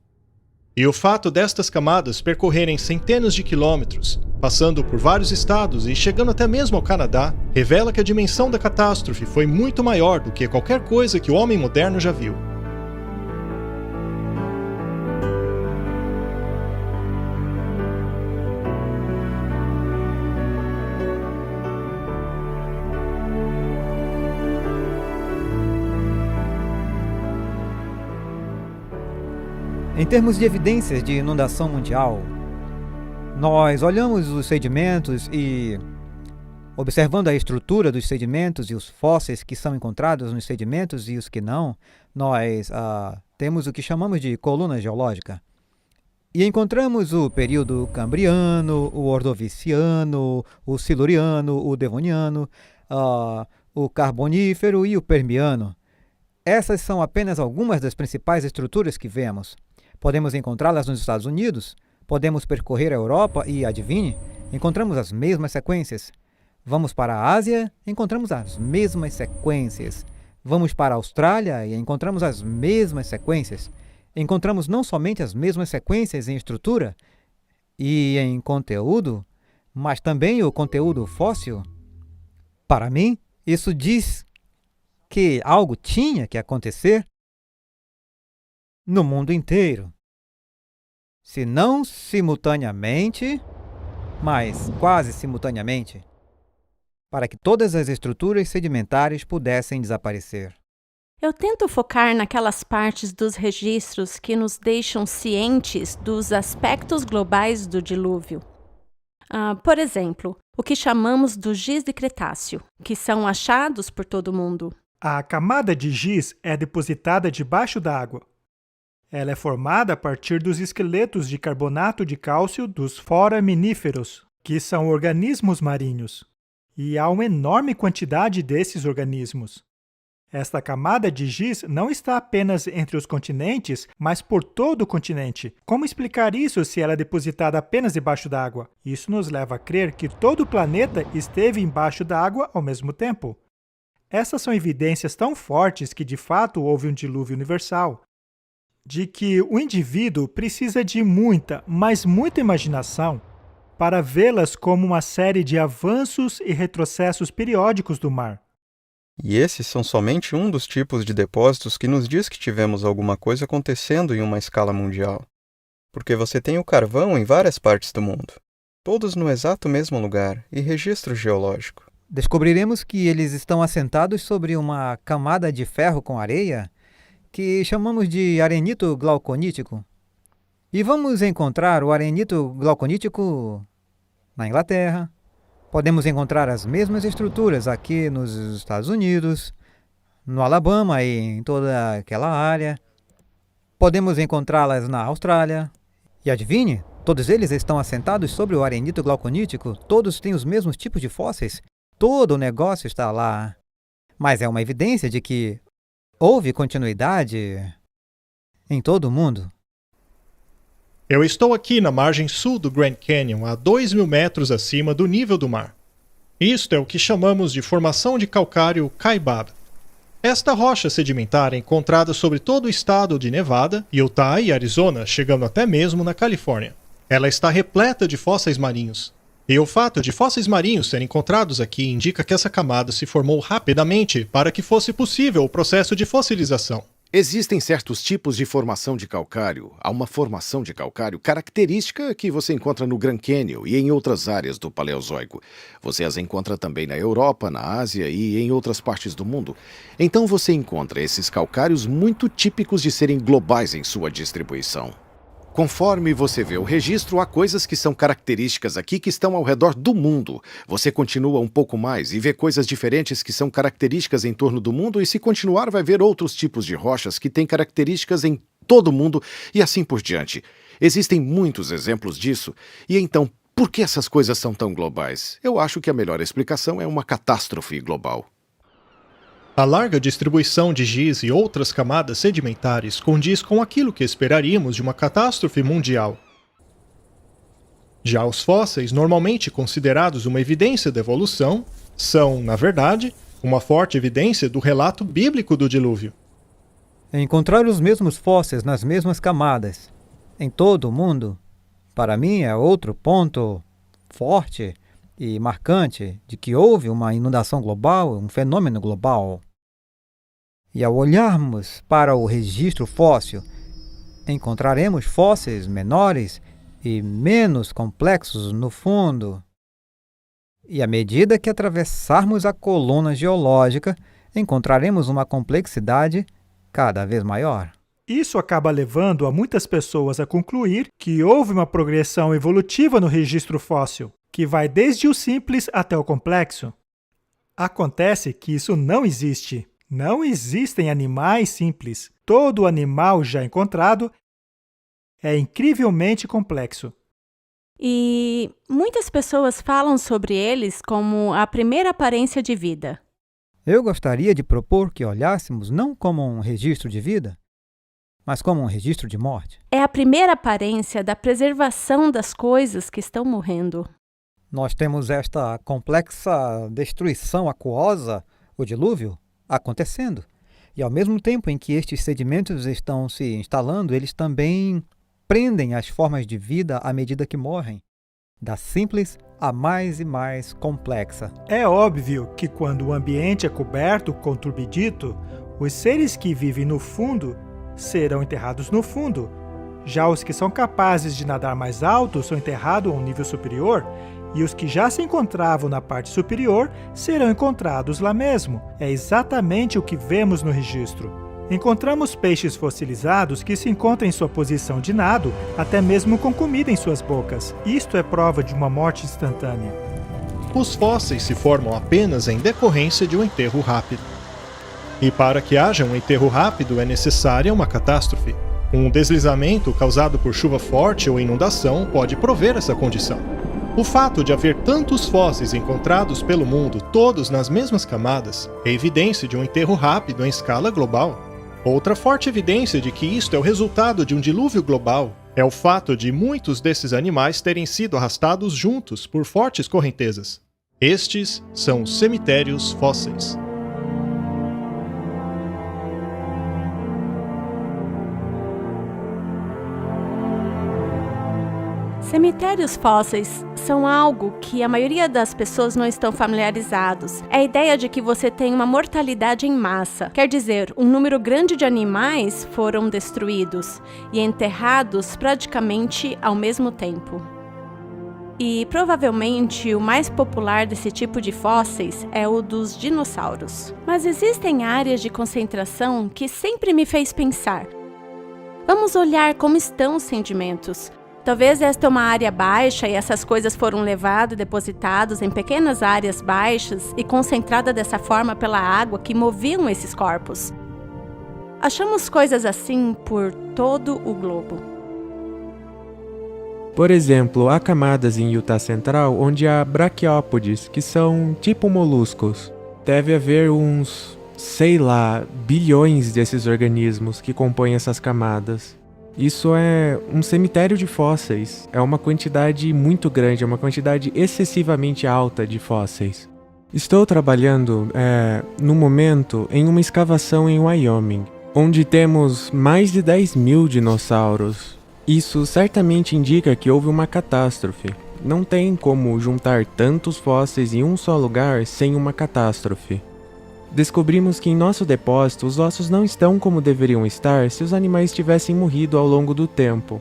E o fato destas camadas percorrerem centenas de quilômetros, passando por vários estados e chegando até mesmo ao Canadá, revela que a dimensão da catástrofe foi muito maior do que qualquer coisa que o homem moderno já viu. Em termos de evidências de inundação mundial, nós olhamos os sedimentos e, observando a estrutura dos sedimentos e os fósseis que são encontrados nos sedimentos e os que não, nós temos o que chamamos de coluna geológica. E encontramos o período cambriano, o ordoviciano, o siluriano, o devoniano, o carbonífero e o permiano. Essas são apenas algumas das principais estruturas que vemos. Podemos encontrá-las nos Estados Unidos, podemos percorrer a Europa e, adivinhe, encontramos as mesmas sequências. Vamos para a Ásia, encontramos as mesmas sequências. Vamos para a Austrália e encontramos as mesmas sequências. Encontramos não somente as mesmas sequências em estrutura e em conteúdo, mas também o conteúdo fóssil. Para mim, isso diz que algo tinha que acontecer no mundo inteiro. Se não simultaneamente, mas quase simultaneamente, para que todas as estruturas sedimentares pudessem desaparecer. Eu tento focar naquelas partes dos registros que nos deixam cientes dos aspectos globais do dilúvio. Por exemplo, o que chamamos do giz de Cretáceo, que são achados por todo o mundo. A camada de giz é depositada debaixo d'água. Ela é formada a partir dos esqueletos de carbonato de cálcio dos foraminíferos, que são organismos marinhos. E há uma enorme quantidade desses organismos. Esta camada de giz não está apenas entre os continentes, mas por todo o continente. Como explicar isso se ela é depositada apenas debaixo d'água? Isso nos leva a crer que todo o planeta esteve embaixo d'água ao mesmo tempo. Essas são evidências tão fortes que de fato houve um dilúvio universal, de que o indivíduo precisa de muita, mas muita imaginação para vê-las como uma série de avanços e retrocessos periódicos do mar. E esses são somente um dos tipos de depósitos que nos diz que tivemos alguma coisa acontecendo em uma escala mundial. Porque você tem o carvão em várias partes do mundo, todos no exato mesmo lugar e registro geológico. Descobriremos que eles estão assentados sobre uma camada de ferro com areia que chamamos de arenito glauconítico. E vamos encontrar o arenito glauconítico na Inglaterra. Podemos encontrar as mesmas estruturas aqui nos Estados Unidos, no Alabama e em toda aquela área. Podemos encontrá-las na Austrália. E adivinhe, todos eles estão assentados sobre o arenito glauconítico, todos têm os mesmos tipos de fósseis, todo o negócio está lá. Mas é uma evidência de que houve continuidade em todo o mundo. Eu estou aqui na margem sul do Grand Canyon, a 2.000 metros acima do nível do mar. Isto é o que chamamos de formação de calcário Kaibab. Esta rocha sedimentar é encontrada sobre todo o estado de Nevada, Utah e Arizona, chegando até mesmo na Califórnia. Ela está repleta de fósseis marinhos. E o fato de fósseis marinhos serem encontrados aqui indica que essa camada se formou rapidamente para que fosse possível o processo de fossilização. Existem certos tipos de formação de calcário. Há uma formação de calcário característica que você encontra no Grand Canyon e em outras áreas do Paleozoico. Você as encontra também na Europa, na Ásia e em outras partes do mundo. Então você encontra esses calcários muito típicos de serem globais em sua distribuição. Conforme você vê o registro, há coisas que são características aqui que estão ao redor do mundo. Você continua um pouco mais e vê coisas diferentes que são características em torno do mundo, e se continuar vai ver outros tipos de rochas que têm características em todo o mundo e assim por diante. Existem muitos exemplos disso. E então, por que essas coisas são tão globais? Eu acho que a melhor explicação é uma catástrofe global. A larga distribuição de giz e outras camadas sedimentares condiz com aquilo que esperaríamos de uma catástrofe mundial. Já os fósseis, normalmente considerados uma evidência da evolução, são, na verdade, uma forte evidência do relato bíblico do dilúvio. Encontrar os mesmos fósseis nas mesmas camadas, em todo o mundo, para mim é outro ponto forte e marcante de que houve uma inundação global, um fenômeno global. E ao olharmos para o registro fóssil, encontraremos fósseis menores e menos complexos no fundo. E à medida que atravessarmos a coluna geológica, encontraremos uma complexidade cada vez maior. Isso acaba levando a muitas pessoas a concluir que houve uma progressão evolutiva no registro fóssil, que vai desde o simples até o complexo. Acontece que isso não existe. Não existem animais simples. Todo animal já encontrado é incrivelmente complexo. E muitas pessoas falam sobre eles como a primeira aparência de vida. Eu gostaria de propor que olhássemos não como um registro de vida, mas como um registro de morte. É a primeira aparência da preservação das coisas que estão morrendo. Nós temos esta complexa destruição aquosa, o dilúvio, acontecendo. E ao mesmo tempo em que estes sedimentos estão se instalando, eles também prendem as formas de vida à medida que morrem, da simples a mais e mais complexa. É óbvio que quando o ambiente é coberto com turbidito, os seres que vivem no fundo serão enterrados no fundo. Já os que são capazes de nadar mais alto são enterrados a um nível superior, e os que já se encontravam na parte superior serão encontrados lá mesmo. É exatamente o que vemos no registro. Encontramos peixes fossilizados que se encontram em sua posição de nado, até mesmo com comida em suas bocas. Isto é prova de uma morte instantânea. Os fósseis se formam apenas em decorrência de um enterro rápido. E para que haja um enterro rápido é necessária uma catástrofe. Um deslizamento causado por chuva forte ou inundação pode prover essa condição. O fato de haver tantos fósseis encontrados pelo mundo, todos nas mesmas camadas, é evidência de um enterro rápido em escala global. Outra forte evidência de que isto é o resultado de um dilúvio global é o fato de muitos desses animais terem sido arrastados juntos por fortes correntezas. Estes são os cemitérios fósseis. Cemitérios fósseis são algo que a maioria das pessoas não estão familiarizados. É a ideia de que você tem uma mortalidade em massa. Quer dizer, um número grande de animais foram destruídos e enterrados praticamente ao mesmo tempo. E provavelmente o mais popular desse tipo de fósseis é o dos dinossauros. Mas existem áreas de concentração que sempre me fez pensar. Vamos olhar como estão os sedimentos. Talvez esta é uma área baixa e essas coisas foram levadas e depositadas em pequenas áreas baixas e concentradas dessa forma pela água que moviam esses corpos. Achamos coisas assim por todo o globo. Por exemplo, há camadas em Utah Central onde há braquiópodes, que são tipo moluscos. Deve haver uns, bilhões desses organismos que compõem essas camadas. Isso é um cemitério de fósseis. É uma quantidade muito grande, é uma quantidade excessivamente alta de fósseis. Estou trabalhando, no momento, em uma escavação em Wyoming, onde temos mais de 10.000 dinossauros. Isso certamente indica que houve uma catástrofe. Não tem como juntar tantos fósseis em um só lugar sem uma catástrofe. Descobrimos que em nosso depósito os ossos não estão como deveriam estar se os animais tivessem morrido ao longo do tempo.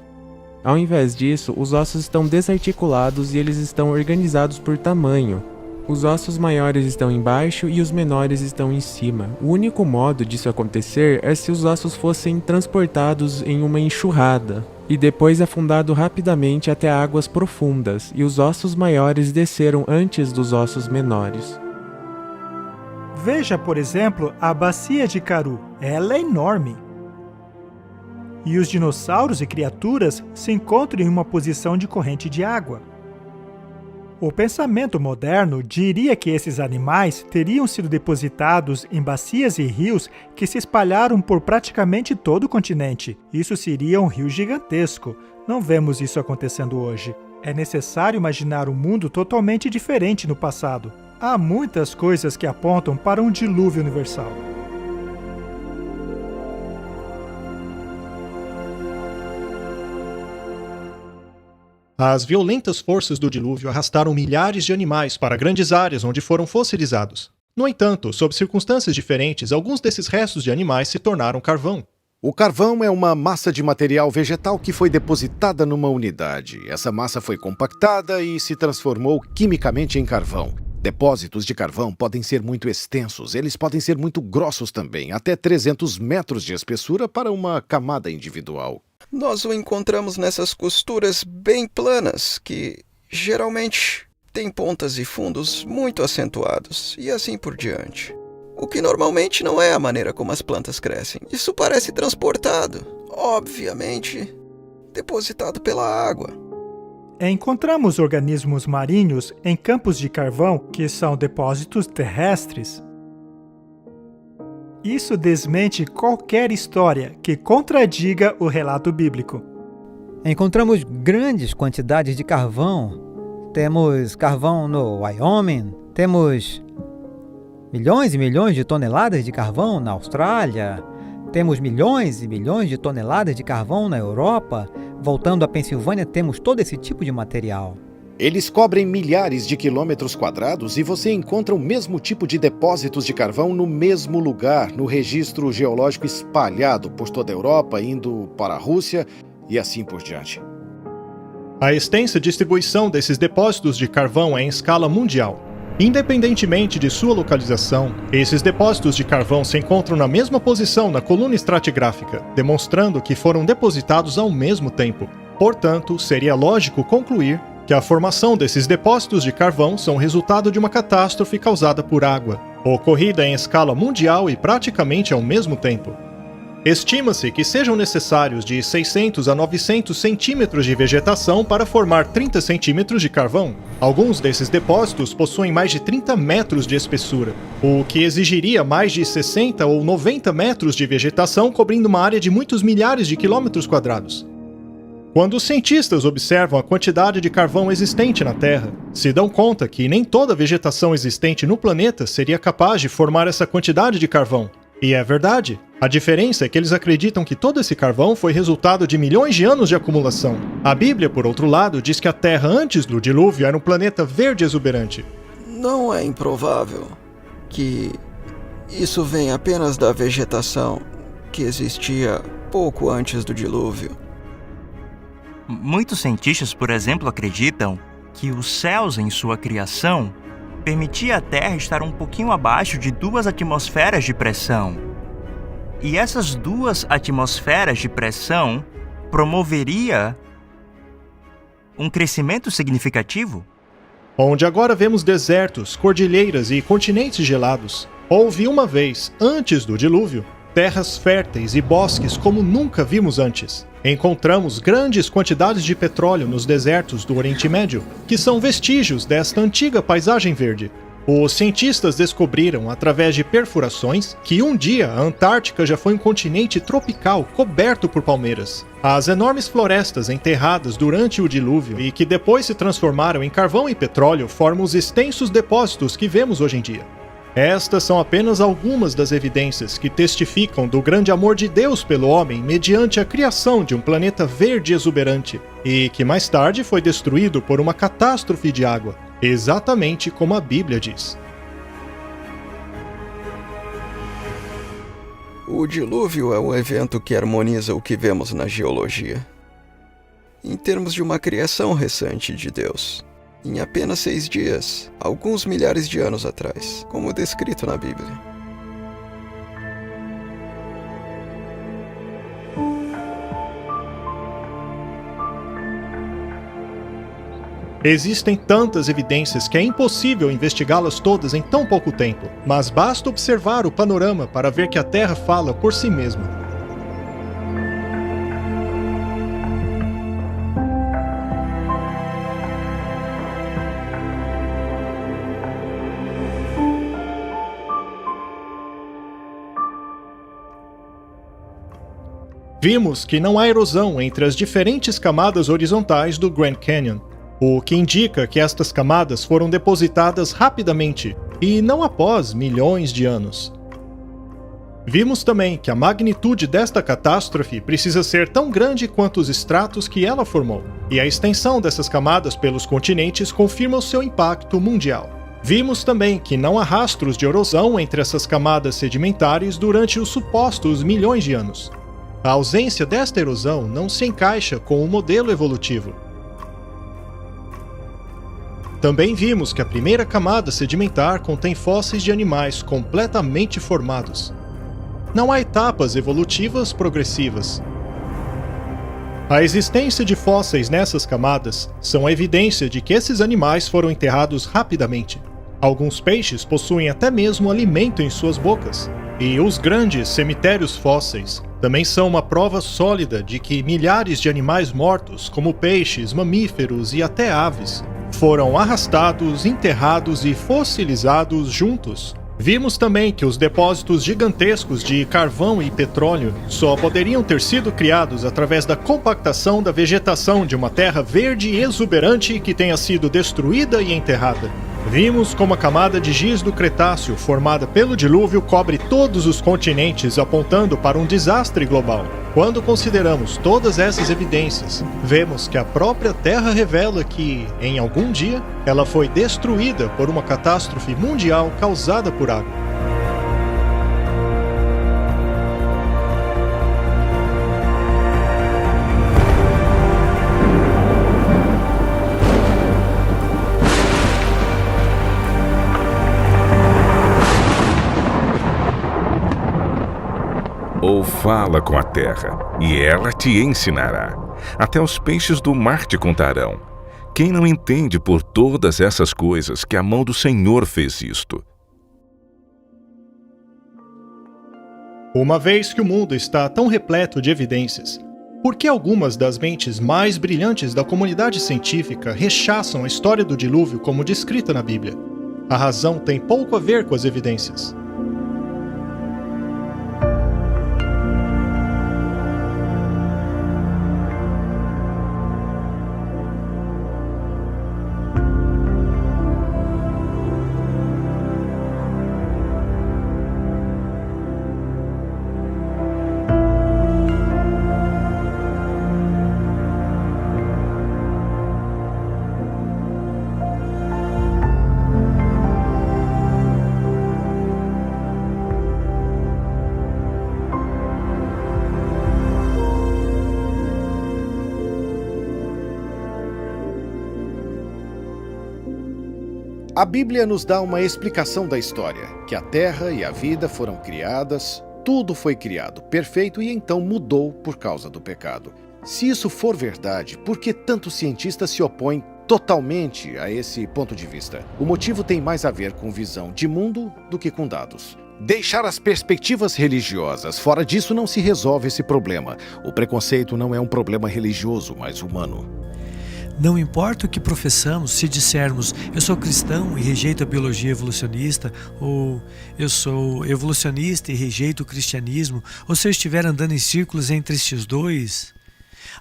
Ao invés disso, os ossos estão desarticulados e eles estão organizados por tamanho. Os ossos maiores estão embaixo e os menores estão em cima. O único modo disso acontecer é se os ossos fossem transportados em uma enxurrada e depois afundado rapidamente até águas profundas, e os ossos maiores desceram antes dos ossos menores. Veja, por exemplo, a bacia de Karoo. Ela é enorme. E os dinossauros e criaturas se encontram em uma posição de corrente de água. O pensamento moderno diria que esses animais teriam sido depositados em bacias e rios que se espalharam por praticamente todo o continente. Isso seria um rio gigantesco. Não vemos isso acontecendo hoje. É necessário imaginar um mundo totalmente diferente no passado. Há muitas coisas que apontam para um dilúvio universal. As violentas forças do dilúvio arrastaram milhares de animais para grandes áreas onde foram fossilizados. No entanto, sob circunstâncias diferentes, alguns desses restos de animais se tornaram carvão. O carvão é uma massa de material vegetal que foi depositada numa unidade. Essa massa foi compactada e se transformou quimicamente em carvão. Depósitos de carvão podem ser muito extensos, eles podem ser muito grossos também, até 300 metros de espessura para uma camada individual. Nós o encontramos nessas costuras bem planas, que geralmente têm pontas e fundos muito acentuados, e assim por diante. O que normalmente não é a maneira como as plantas crescem. Isso parece transportado, obviamente, depositado pela água. Encontramos organismos marinhos em campos de carvão que são depósitos terrestres. Isso desmente qualquer história que contradiga o relato bíblico. Encontramos grandes quantidades de carvão. Temos carvão no Wyoming, temos milhões e milhões de toneladas de carvão na Austrália, temos milhões e milhões de toneladas de carvão na Europa. Voltando à Pensilvânia, temos todo esse tipo de material. Eles cobrem milhares de quilômetros quadrados e você encontra o mesmo tipo de depósitos de carvão no mesmo lugar, no registro geológico espalhado por toda a Europa, indo para a Rússia e assim por diante. A extensa distribuição desses depósitos de carvão é em escala mundial. Independentemente de sua localização, esses depósitos de carvão se encontram na mesma posição na coluna estratigráfica, demonstrando que foram depositados ao mesmo tempo. Portanto, seria lógico concluir que a formação desses depósitos de carvão são resultado de uma catástrofe causada por água, ocorrida em escala mundial e praticamente ao mesmo tempo. Estima-se que sejam necessários de 600 a 900 centímetros de vegetação para formar 30 centímetros de carvão. Alguns desses depósitos possuem mais de 30 metros de espessura, o que exigiria mais de 60 ou 90 metros de vegetação cobrindo uma área de muitos milhares de quilômetros quadrados. Quando os cientistas observam a quantidade de carvão existente na Terra, se dão conta que nem toda a vegetação existente no planeta seria capaz de formar essa quantidade de carvão. E é verdade. A diferença é que eles acreditam que todo esse carvão foi resultado de milhões de anos de acumulação. A Bíblia, por outro lado, diz que a Terra antes do dilúvio era um planeta verde exuberante. Não é improvável que isso venha apenas da vegetação que existia pouco antes do dilúvio. Muitos cientistas, por exemplo, acreditam que os céus em sua criação permitia a Terra estar um pouquinho abaixo de 2 atmosferas de pressão. E essas 2 atmosferas de pressão promoveria um crescimento significativo? Onde agora vemos desertos, cordilheiras e continentes gelados, houve uma vez, antes do dilúvio, terras férteis e bosques como nunca vimos antes. Encontramos grandes quantidades de petróleo nos desertos do Oriente Médio, que são vestígios desta antiga paisagem verde. Os cientistas descobriram, através de perfurações, que um dia a Antártica já foi um continente tropical coberto por palmeiras. As enormes florestas enterradas durante o dilúvio e que depois se transformaram em carvão e petróleo formam os extensos depósitos que vemos hoje em dia. Estas são apenas algumas das evidências que testificam do grande amor de Deus pelo homem mediante a criação de um planeta verde exuberante, e que mais tarde foi destruído por uma catástrofe de água, exatamente como a Bíblia diz. O dilúvio é um evento que harmoniza o que vemos na geologia. Em termos de uma criação recente de Deus, em apenas 6 dias, alguns milhares de anos atrás, como descrito na Bíblia. Existem tantas evidências que é impossível investigá-las todas em tão pouco tempo, mas basta observar o panorama para ver que a Terra fala por si mesma. Vimos que não há erosão entre as diferentes camadas horizontais do Grand Canyon, o que indica que estas camadas foram depositadas rapidamente e não após milhões de anos. Vimos também que a magnitude desta catástrofe precisa ser tão grande quanto os estratos que ela formou, e a extensão dessas camadas pelos continentes confirma o seu impacto mundial. Vimos também que não há rastros de erosão entre essas camadas sedimentares durante os supostos milhões de anos. A ausência desta erosão não se encaixa com o modelo evolutivo. Também vimos que a primeira camada sedimentar contém fósseis de animais completamente formados. Não há etapas evolutivas progressivas. A existência de fósseis nessas camadas são a evidência de que esses animais foram enterrados rapidamente. Alguns peixes possuem até mesmo alimento em suas bocas. E os grandes cemitérios fósseis também são uma prova sólida de que milhares de animais mortos, como peixes, mamíferos e até aves, foram arrastados, enterrados e fossilizados juntos. Vimos também que os depósitos gigantescos de carvão e petróleo só poderiam ter sido criados através da compactação da vegetação de uma terra verde e exuberante que tenha sido destruída e enterrada. Vimos como a camada de giz do Cretáceo, formada pelo dilúvio, cobre todos os continentes, apontando para um desastre global. Quando consideramos todas essas evidências, vemos que a própria Terra revela que, em algum dia, ela foi destruída por uma catástrofe mundial causada por água. Ou fala com a terra, e ela te ensinará. Até os peixes do mar te contarão. Quem não entende por todas essas coisas que a mão do Senhor fez isto? Uma vez que o mundo está tão repleto de evidências, por que algumas das mentes mais brilhantes da comunidade científica rechaçam a história do dilúvio como descrita na Bíblia? A razão tem pouco a ver com as evidências. A Bíblia nos dá uma explicação da história, que a Terra e a vida foram criadas, tudo foi criado perfeito e então mudou por causa do pecado. Se isso for verdade, por que tantos cientistas se opõem totalmente a esse ponto de vista? O motivo tem mais a ver com visão de mundo do que com dados. Deixar as perspectivas religiosas. Fora disso não se resolve esse problema. O preconceito não é um problema religioso, mas humano. Não importa o que professamos, se dissermos eu sou cristão e rejeito a biologia evolucionista, ou eu sou evolucionista e rejeito o cristianismo, ou se eu estiver andando em círculos entre estes dois,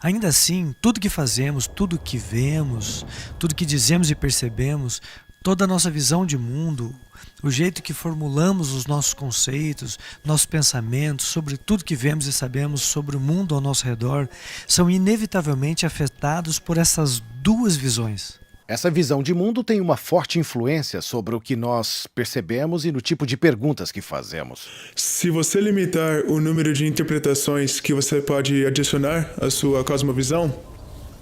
ainda assim, tudo que fazemos, tudo que vemos, tudo que dizemos e percebemos, toda a nossa visão de mundo, o jeito que formulamos os nossos conceitos, nossos pensamentos sobre tudo que vemos e sabemos sobre o mundo ao nosso redor, são inevitavelmente afetados por essas duas visões. Essa visão de mundo tem uma forte influência sobre o que nós percebemos e no tipo de perguntas que fazemos. Se você limitar o número de interpretações que você pode adicionar à sua cosmovisão,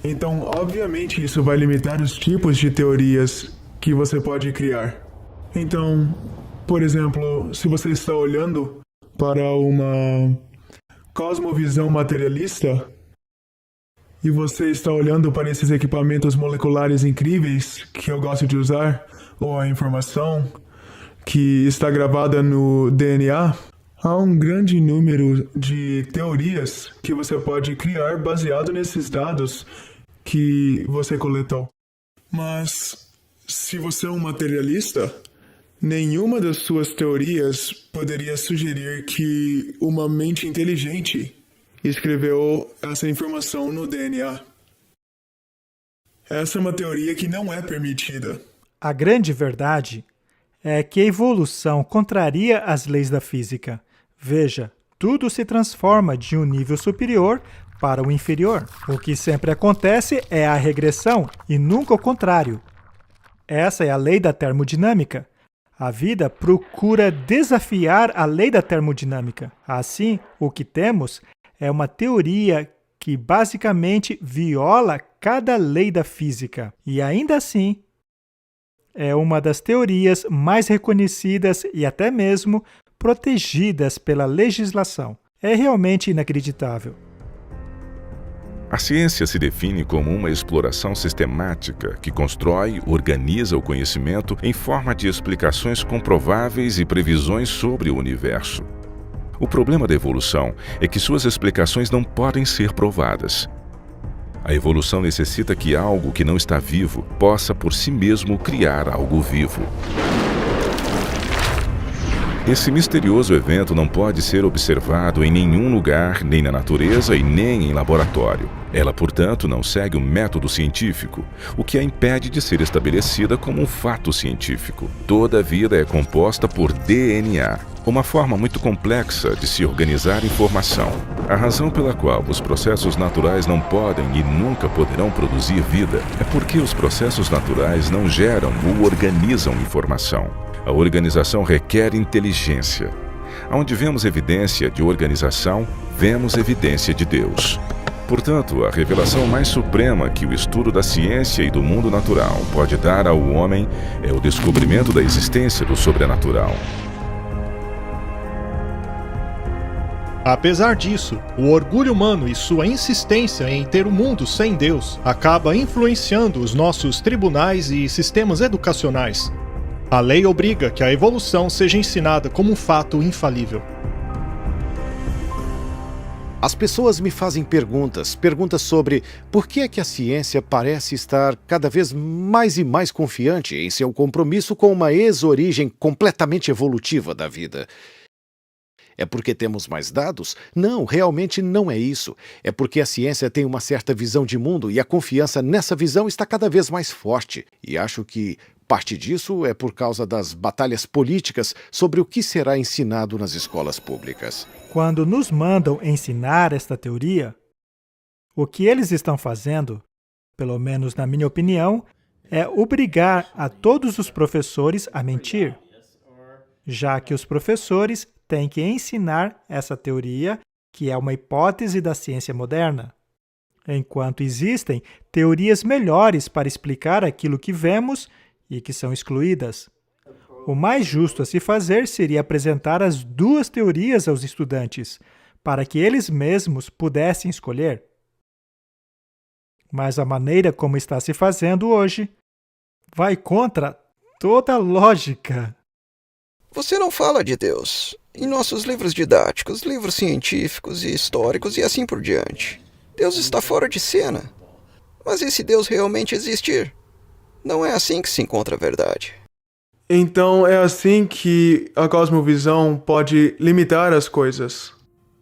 então, obviamente, isso vai limitar os tipos de teorias que você pode criar. Então, por exemplo, se você está olhando para uma cosmovisão materialista e você está olhando para esses equipamentos moleculares incríveis que eu gosto de usar, ou a informação que está gravada no DNA, há um grande número de teorias que você pode criar baseado nesses dados que você coletou. Mas se você é um materialista, nenhuma das suas teorias poderia sugerir que uma mente inteligente escreveu essa informação no DNA. Essa é uma teoria que não é permitida. A grande verdade é que a evolução contraria as leis da física. Veja, tudo se transforma de um nível superior para o inferior. O que sempre acontece é a regressão e nunca o contrário. Essa é a lei da termodinâmica. A vida procura desafiar a lei da termodinâmica. Assim, o que temos é uma teoria que basicamente viola cada lei da física. E ainda assim, é uma das teorias mais reconhecidas e até mesmo protegidas pela legislação. É realmente inacreditável. A ciência se define como uma exploração sistemática que constrói, organiza o conhecimento em forma de explicações comprováveis e previsões sobre o universo. O problema da evolução é que suas explicações não podem ser provadas. A evolução necessita que algo que não está vivo possa por si mesmo criar algo vivo. Esse misterioso evento não pode ser observado em nenhum lugar, nem na natureza e nem em laboratório. Ela, portanto, não segue o método científico, o que a impede de ser estabelecida como um fato científico. Toda a vida é composta por DNA, uma forma muito complexa de se organizar informação. A razão pela qual os processos naturais não podem e nunca poderão produzir vida é porque os processos naturais não geram ou organizam informação. A organização requer inteligência. Onde vemos evidência de organização, vemos evidência de Deus. Portanto, a revelação mais suprema que o estudo da ciência e do mundo natural pode dar ao homem é o descobrimento da existência do sobrenatural. Apesar disso, o orgulho humano e sua insistência em ter um mundo sem Deus acaba influenciando os nossos tribunais e sistemas educacionais. A lei obriga que a evolução seja ensinada como um fato infalível. As pessoas me fazem perguntas sobre por que é que a ciência parece estar cada vez mais e mais confiante em seu compromisso com uma ex-origem completamente evolutiva da vida. É porque temos mais dados? Não, realmente não é isso. É porque a ciência tem uma certa visão de mundo e a confiança nessa visão está cada vez mais forte. E acho que parte disso é por causa das batalhas políticas sobre o que será ensinado nas escolas públicas. Quando nos mandam ensinar esta teoria, o que eles estão fazendo, pelo menos na minha opinião, é obrigar a todos os professores a mentir, já que os professores têm que ensinar essa teoria, que é uma hipótese da ciência moderna, enquanto existem teorias melhores para explicar aquilo que vemos e que são excluídas. O mais justo a se fazer seria apresentar as duas teorias aos estudantes, para que eles mesmos pudessem escolher. Mas a maneira como está se fazendo hoje vai contra toda a lógica. Você não fala de Deus em nossos livros didáticos, livros científicos e históricos e assim por diante. Deus está fora de cena. Mas e se Deus realmente existir? Não é assim que se encontra a verdade. Então é assim que a cosmovisão pode limitar as coisas.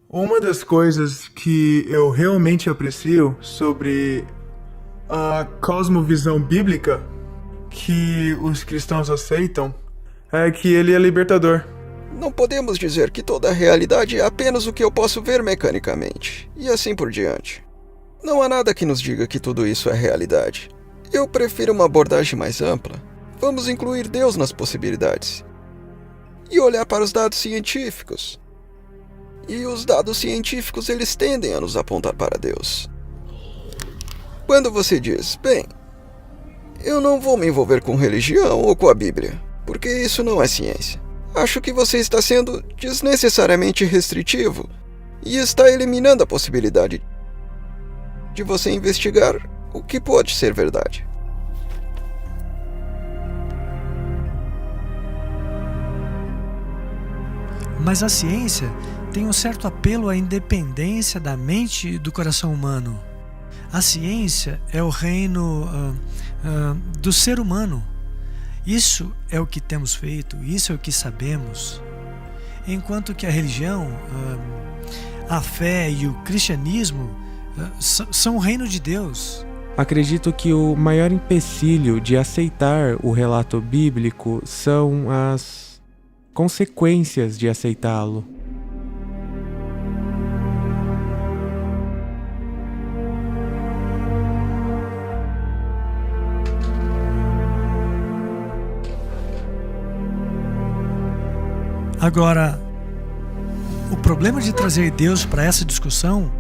Uma das coisas que eu realmente aprecio sobre a cosmovisão bíblica que os cristãos aceitam é que ele é libertador. Não podemos dizer que toda a realidade é apenas o que eu posso ver mecanicamente, e assim por diante. Não há nada que nos diga que tudo isso é realidade. Eu prefiro uma abordagem mais ampla. Vamos incluir Deus nas possibilidades. E olhar para os dados científicos. E os dados científicos, eles tendem a nos apontar para Deus. Quando você diz, bem, eu não vou me envolver com religião ou com a Bíblia, porque isso não é ciência. Acho que você está sendo desnecessariamente restritivo e está eliminando a possibilidade de você investigar o que pode ser verdade. Mas a ciência tem um certo apelo à independência da mente e do coração humano. A ciência é o reino do ser humano. Isso é o que temos feito, isso é o que sabemos. Enquanto que a religião, a fé e o cristianismo são o reino de Deus. Acredito que o maior empecilho de aceitar o relato bíblico são as consequências de aceitá-lo. Agora, o problema de trazer Deus para essa discussão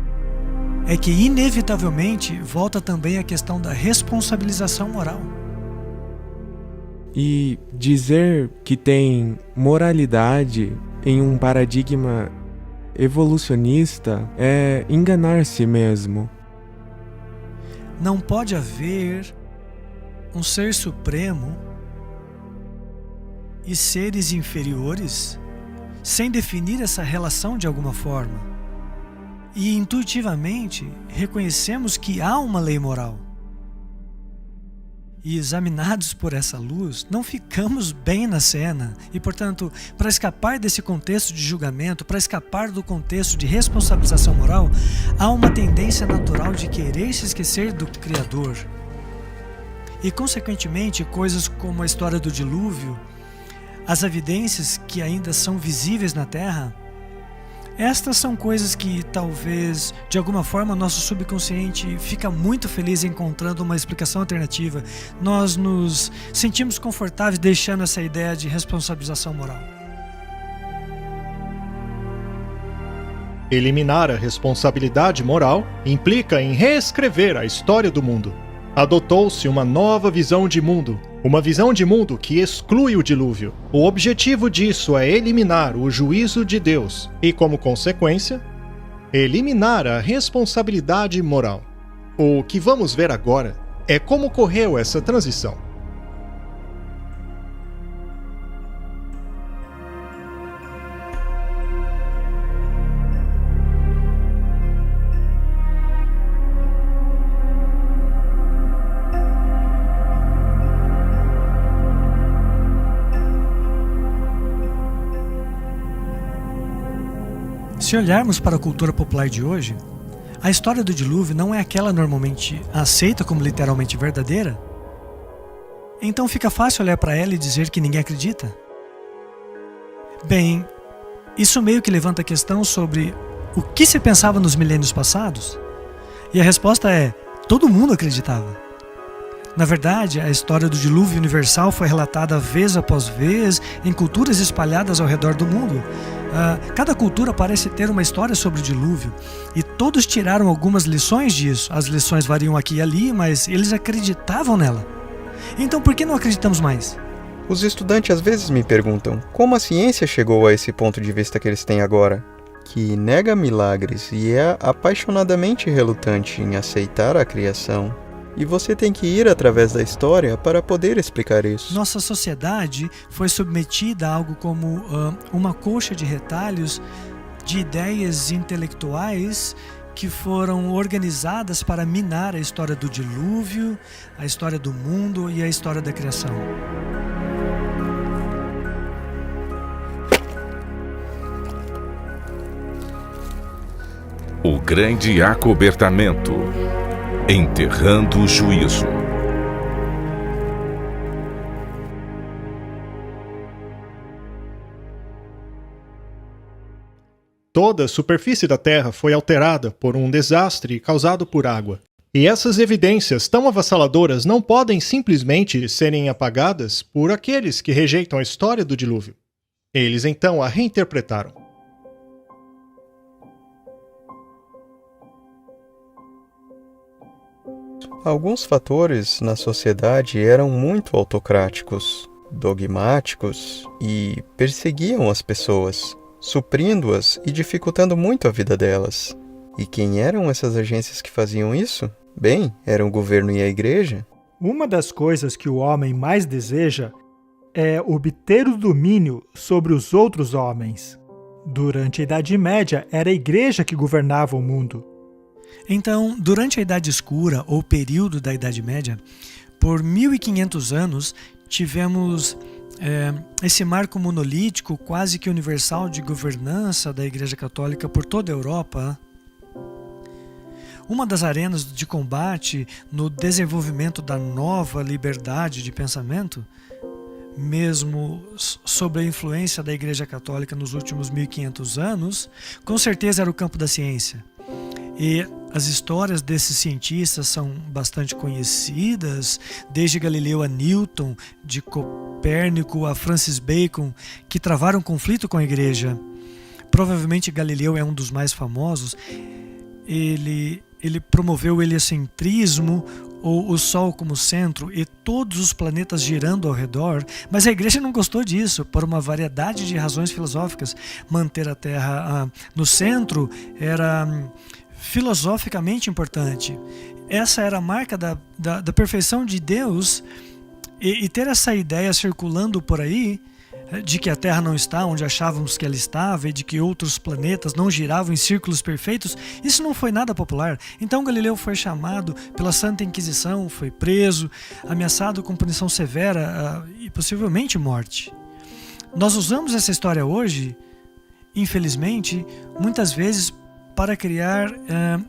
é que, inevitavelmente, volta também a questão da responsabilização moral. E dizer que tem moralidade em um paradigma evolucionista é enganar-se mesmo. Não pode haver um ser supremo e seres inferiores sem definir essa relação de alguma forma. E intuitivamente reconhecemos que há uma lei moral. E examinados por essa luz, não ficamos bem na cena. E, portanto, para escapar desse contexto de julgamento, para escapar do contexto de responsabilização moral, há uma tendência natural de querer se esquecer do Criador. E, consequentemente, coisas como a história do dilúvio, as evidências que ainda são visíveis na Terra, estas são coisas que talvez, de alguma forma, nosso subconsciente fica muito feliz encontrando uma explicação alternativa. Nós nos sentimos confortáveis deixando essa ideia de responsabilização moral. Eliminar a responsabilidade moral implica em reescrever a história do mundo. Adotou-se uma nova visão de mundo, uma visão de mundo que exclui o dilúvio. O objetivo disso é eliminar o juízo de Deus e, como consequência, eliminar a responsabilidade moral. O que vamos ver agora é como ocorreu essa transição. Se olharmos para a cultura popular de hoje, a história do dilúvio não é aquela normalmente aceita como literalmente verdadeira. Então fica fácil olhar para ela e dizer que ninguém acredita. Bem, isso meio que levanta a questão sobre o que se pensava nos milênios passados. E a resposta é: todo mundo acreditava. Na verdade, a história do dilúvio universal foi relatada vez após vez em culturas espalhadas ao redor do mundo. Cada cultura parece ter uma história sobre o dilúvio e todos tiraram algumas lições disso. As lições variam aqui e ali, mas eles acreditavam nela. Então por que não acreditamos mais? Os estudantes às vezes me perguntam como a ciência chegou a esse ponto de vista que eles têm agora, que nega milagres e é apaixonadamente relutante em aceitar a criação. E você tem que ir através da história para poder explicar isso. Nossa sociedade foi submetida a algo como uma colcha de retalhos de ideias intelectuais que foram organizadas para minar a história do dilúvio, a história do mundo e a história da criação. O grande acobertamento. Enterrando o juízo. Toda a superfície da Terra foi alterada por um desastre causado por água. E essas evidências tão avassaladoras não podem simplesmente serem apagadas por aqueles que rejeitam a história do dilúvio. Eles então a reinterpretaram. Alguns fatores na sociedade eram muito autocráticos, dogmáticos e perseguiam as pessoas, suprindo-as e dificultando muito a vida delas. E quem eram essas agências que faziam isso? Bem, eram o governo e a igreja. Uma das coisas que o homem mais deseja é obter o domínio sobre os outros homens. Durante a Idade Média, era a igreja que governava o mundo. Então, durante a Idade Escura, ou período da Idade Média, por 1500 anos, tivemos esse marco monolítico, quase que universal, de governança da Igreja Católica por toda a Europa. Uma das arenas de combate no desenvolvimento da nova liberdade de pensamento, mesmo sob a influência da Igreja Católica nos últimos 1500 anos, com certeza era o campo da ciência. E as histórias desses cientistas são bastante conhecidas, desde Galileu a Newton, de Copérnico a Francis Bacon, que travaram conflito com a igreja. Provavelmente Galileu é um dos mais famosos. Ele promoveu o heliocentrismo, ou o Sol como centro, e todos os planetas girando ao redor, mas a igreja não gostou disso, por uma variedade de razões filosóficas. Manter a Terra no centro era filosoficamente importante. Essa era a marca da perfeição de Deus, e ter essa ideia circulando por aí, de que a Terra não está onde achávamos que ela estava e de que outros planetas não giravam em círculos perfeitos, isso não foi nada popular. Então Galileu foi chamado pela Santa Inquisição, foi preso, ameaçado com punição severa e possivelmente morte. Nós usamos essa história hoje, infelizmente, muitas vezes para criar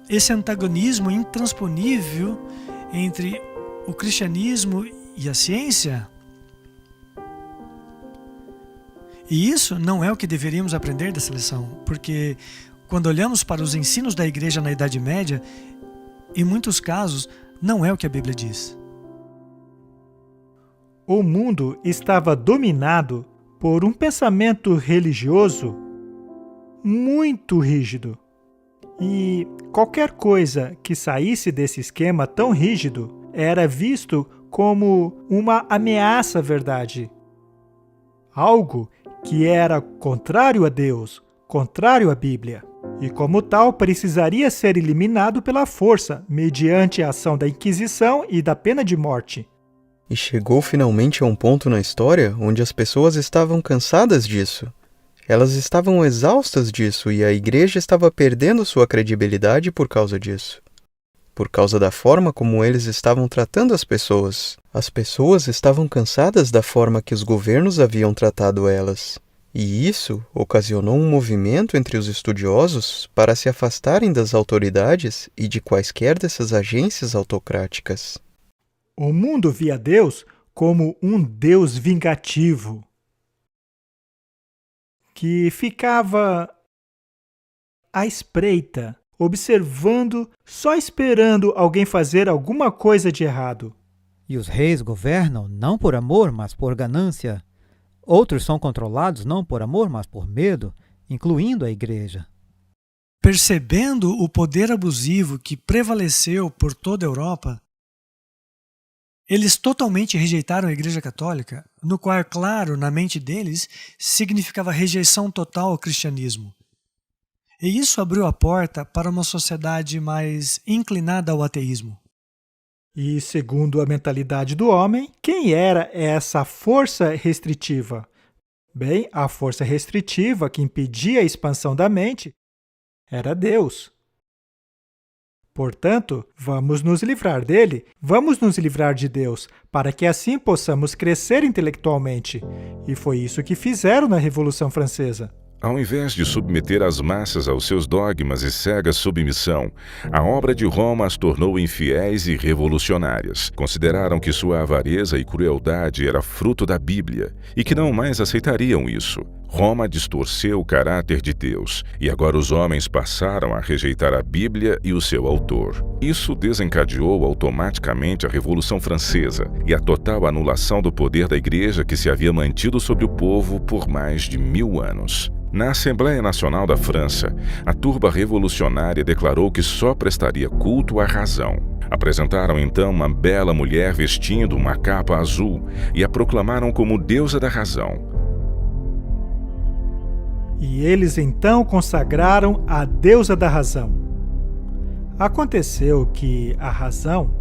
esse antagonismo intransponível entre o cristianismo e a ciência. E isso não é o que deveríamos aprender dessa lição, porque quando olhamos para os ensinos da igreja na Idade Média, em muitos casos, não é o que a Bíblia diz. O mundo estava dominado por um pensamento religioso muito rígido. E qualquer coisa que saísse desse esquema tão rígido era visto como uma ameaça à verdade. Algo que era contrário a Deus, contrário à Bíblia. E como tal, precisaria ser eliminado pela força, mediante a ação da Inquisição e da pena de morte. E chegou finalmente a um ponto na história onde as pessoas estavam cansadas disso. Elas estavam exaustas disso e a igreja estava perdendo sua credibilidade por causa disso. Por causa da forma como eles estavam tratando as pessoas. As pessoas estavam cansadas da forma que os governos haviam tratado elas. E isso ocasionou um movimento entre os estudiosos para se afastarem das autoridades e de quaisquer dessas agências autocráticas. O mundo via Deus como um Deus vingativo, que ficava à espreita, observando, só esperando alguém fazer alguma coisa de errado. E os reis governam não por amor, mas por ganância. Outros são controlados não por amor, mas por medo, incluindo a igreja. Percebendo o poder abusivo que prevaleceu por toda a Europa, eles totalmente rejeitaram a Igreja Católica, no qual, claro, na mente deles, significava rejeição total ao cristianismo. E isso abriu a porta para uma sociedade mais inclinada ao ateísmo. E, segundo a mentalidade do homem, quem era essa força restritiva? Bem, a força restritiva que impedia a expansão da mente era Deus. Portanto, vamos nos livrar dele, vamos nos livrar de Deus, para que assim possamos crescer intelectualmente. E foi isso que fizeram na Revolução Francesa. Ao invés de submeter as massas aos seus dogmas e cega submissão, a obra de Roma as tornou infiéis e revolucionárias. Consideraram que sua avareza e crueldade era fruto da Bíblia e que não mais aceitariam isso. Roma distorceu o caráter de Deus e agora os homens passaram a rejeitar a Bíblia e o seu autor. Isso desencadeou automaticamente a Revolução Francesa e a total anulação do poder da Igreja que se havia mantido sobre o povo por mais de 1000 anos. Na Assembleia Nacional da França, a turba revolucionária declarou que só prestaria culto à razão. Apresentaram então uma bela mulher vestindo uma capa azul e a proclamaram como deusa da razão. E eles então consagraram a deusa da razão. Aconteceu que a razão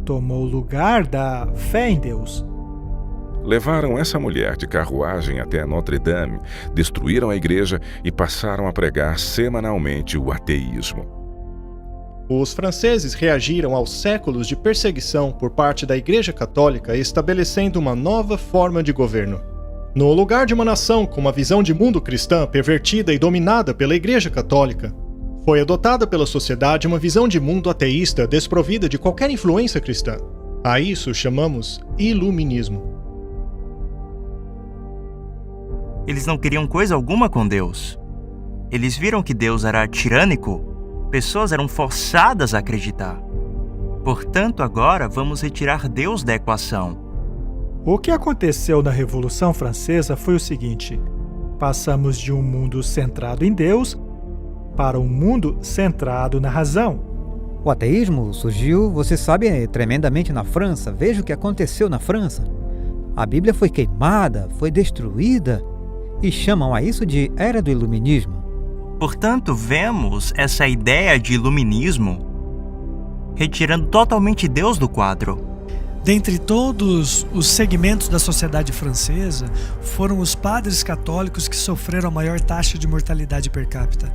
tomou o lugar da fé em Deus. Levaram essa mulher de carruagem até Notre-Dame, destruíram a igreja e passaram a pregar semanalmente o ateísmo. Os franceses reagiram aos séculos de perseguição por parte da Igreja Católica, estabelecendo uma nova forma de governo. No lugar de uma nação com uma visão de mundo cristã pervertida e dominada pela Igreja Católica, foi adotada pela sociedade uma visão de mundo ateísta desprovida de qualquer influência cristã. A isso chamamos iluminismo. Eles não queriam coisa alguma com Deus. Eles viram que Deus era tirânico. Pessoas eram forçadas a acreditar. Portanto, agora vamos retirar Deus da equação. O que aconteceu na Revolução Francesa foi o seguinte: passamos de um mundo centrado em Deus para um mundo centrado na razão. O ateísmo surgiu, você sabe, tremendamente na França. Veja o que aconteceu na França. A Bíblia foi queimada, foi destruída. E chamam a isso de Era do Iluminismo. Portanto, vemos essa ideia de iluminismo retirando totalmente Deus do quadro. Dentre todos os segmentos da sociedade francesa, foram os padres católicos que sofreram a maior taxa de mortalidade per capita.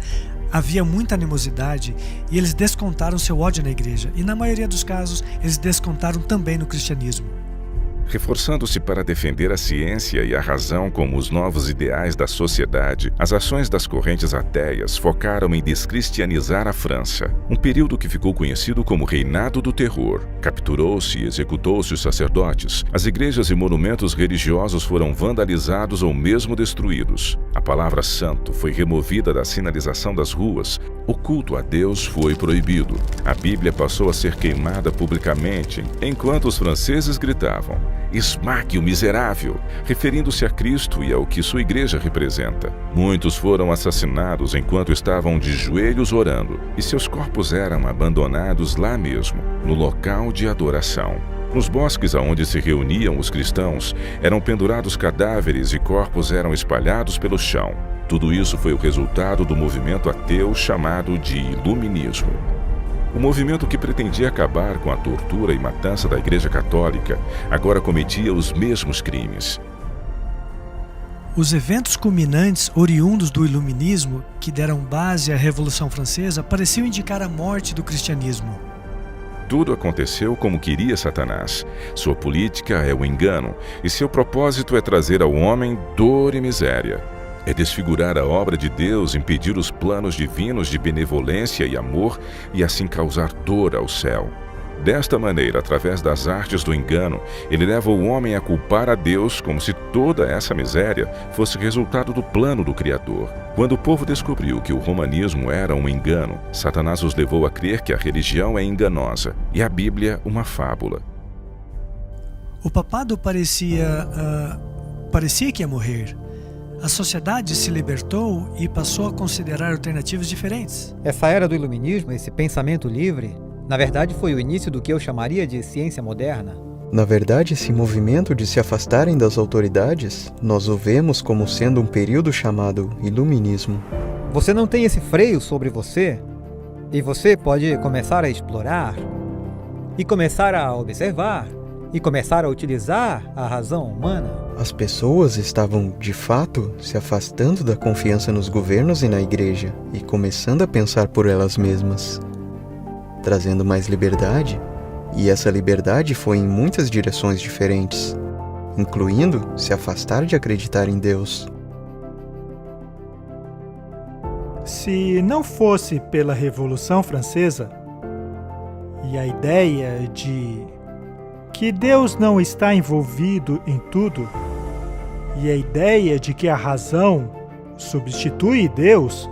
Havia muita animosidade e eles descontaram seu ódio na igreja. E na maioria dos casos, eles descontaram também no cristianismo. Reforçando-se para defender a ciência e a razão como os novos ideais da sociedade, as ações das correntes ateias focaram em descristianizar a França, um período que ficou conhecido como Reinado do Terror. Capturou-se e executou-se os sacerdotes, as igrejas e monumentos religiosos foram vandalizados ou mesmo destruídos. A palavra santo foi removida da sinalização das ruas, o culto a Deus foi proibido. A Bíblia passou a ser queimada publicamente, enquanto os franceses gritavam: "Esmague o miserável", referindo-se a Cristo e ao que sua igreja representa. Muitos foram assassinados enquanto estavam de joelhos orando, e seus corpos eram abandonados lá mesmo, no local de adoração. Nos bosques aonde se reuniam os cristãos, eram pendurados cadáveres e corpos eram espalhados pelo chão. Tudo isso foi o resultado do movimento ateu chamado de Iluminismo. O movimento que pretendia acabar com a tortura e matança da Igreja Católica agora cometia os mesmos crimes. Os eventos culminantes oriundos do Iluminismo, que deram base à Revolução Francesa, pareciam indicar a morte do cristianismo. tudo aconteceu como queria Satanás. Sua política é o engano, e seu propósito é trazer ao homem dor e miséria. É desfigurar a obra de Deus, impedir os planos divinos de benevolência e amor e assim causar dor ao céu. Desta maneira, através das artes do engano, ele leva o homem a culpar a Deus como se toda essa miséria fosse resultado do plano do Criador. Quando o povo descobriu que o romanismo era um engano, Satanás os levou a crer que a religião é enganosa e a Bíblia uma fábula. O papado parecia que ia morrer. A sociedade se libertou e passou a considerar alternativas diferentes. Essa era do iluminismo, esse pensamento livre, na verdade foi o início do que eu chamaria de ciência moderna. Na verdade, esse movimento de se afastarem das autoridades, nós o vemos como sendo um período chamado iluminismo. Você não tem esse freio sobre você, e você pode começar a explorar, e começar a observar, e começar a utilizar a razão humana. As pessoas estavam, de fato, se afastando da confiança nos governos e na igreja, e começando a pensar por elas mesmas, trazendo mais liberdade, e essa liberdade foi em muitas direções diferentes, incluindo se afastar de acreditar em Deus. Se não fosse pela Revolução Francesa e a ideia de que Deus não está envolvido em tudo, e a ideia de que a razão substitui Deus,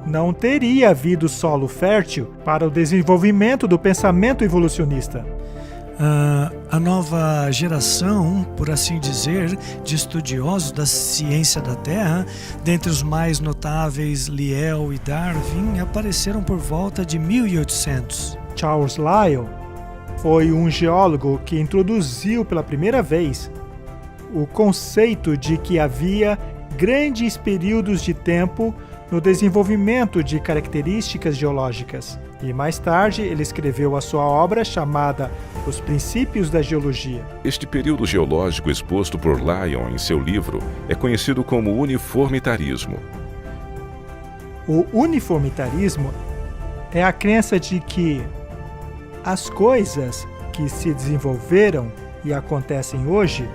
não teria havido solo fértil para o desenvolvimento do pensamento evolucionista. A nova geração, por assim dizer, de estudiosos da ciência da Terra, dentre os mais notáveis Lyell e Darwin, apareceram por volta de 1800. Charles Lyell foi um geólogo que introduziu pela primeira vez o conceito de que havia grandes períodos de tempo no desenvolvimento de características geológicas. E mais tarde ele escreveu a sua obra chamada Os Princípios da Geologia. Este período geológico exposto por Lyell em seu livro é conhecido como uniformitarismo. O uniformitarismo é a crença de que as coisas que se desenvolveram e acontecem hoje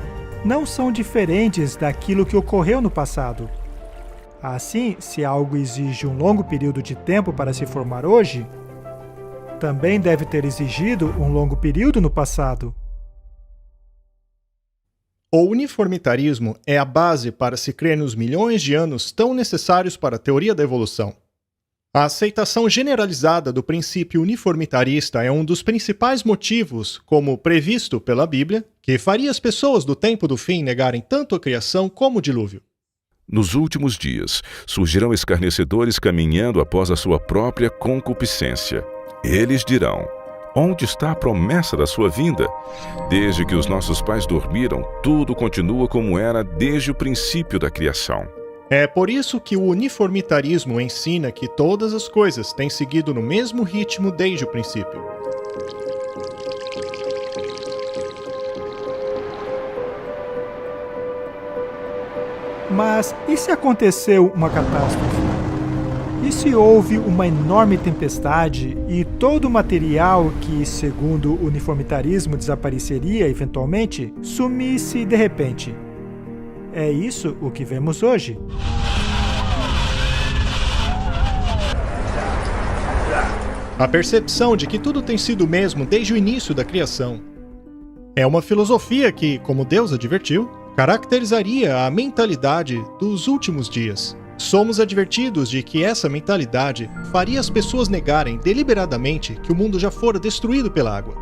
não são diferentes daquilo que ocorreu no passado. Assim, se algo exige um longo período de tempo para se formar hoje, também deve ter exigido um longo período no passado. O uniformitarismo é a base para se crer nos milhões de anos tão necessários para a teoria da evolução. A aceitação generalizada do princípio uniformitarista é um dos principais motivos, como previsto pela Bíblia, que faria as pessoas do tempo do fim negarem tanto a criação como o dilúvio. Nos últimos dias, surgirão escarnecedores caminhando após a sua própria concupiscência. Eles dirão: onde está a promessa da sua vinda? Desde que os nossos pais dormiram, tudo continua como era desde o princípio da criação. É por isso que o uniformitarismo ensina que todas as coisas têm seguido no mesmo ritmo desde o princípio. Mas e se aconteceu uma catástrofe? E se houve uma enorme tempestade e todo o material que, segundo o uniformitarismo, desapareceria eventualmente, sumisse de repente? É isso o que vemos hoje. A percepção de que tudo tem sido o mesmo desde o início da criação é uma filosofia que, como Deus advertiu, caracterizaria a mentalidade dos últimos dias. Somos advertidos de que essa mentalidade faria as pessoas negarem deliberadamente que o mundo já fora destruído pela água.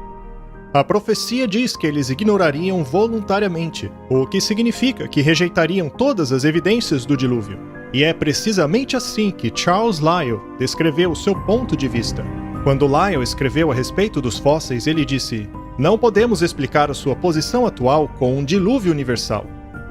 A profecia diz que eles ignorariam voluntariamente, o que significa que rejeitariam todas as evidências do dilúvio. E é precisamente assim que Charles Lyell descreveu o seu ponto de vista. Quando Lyell escreveu a respeito dos fósseis, ele disse: "Não podemos explicar a sua posição atual com um dilúvio universal.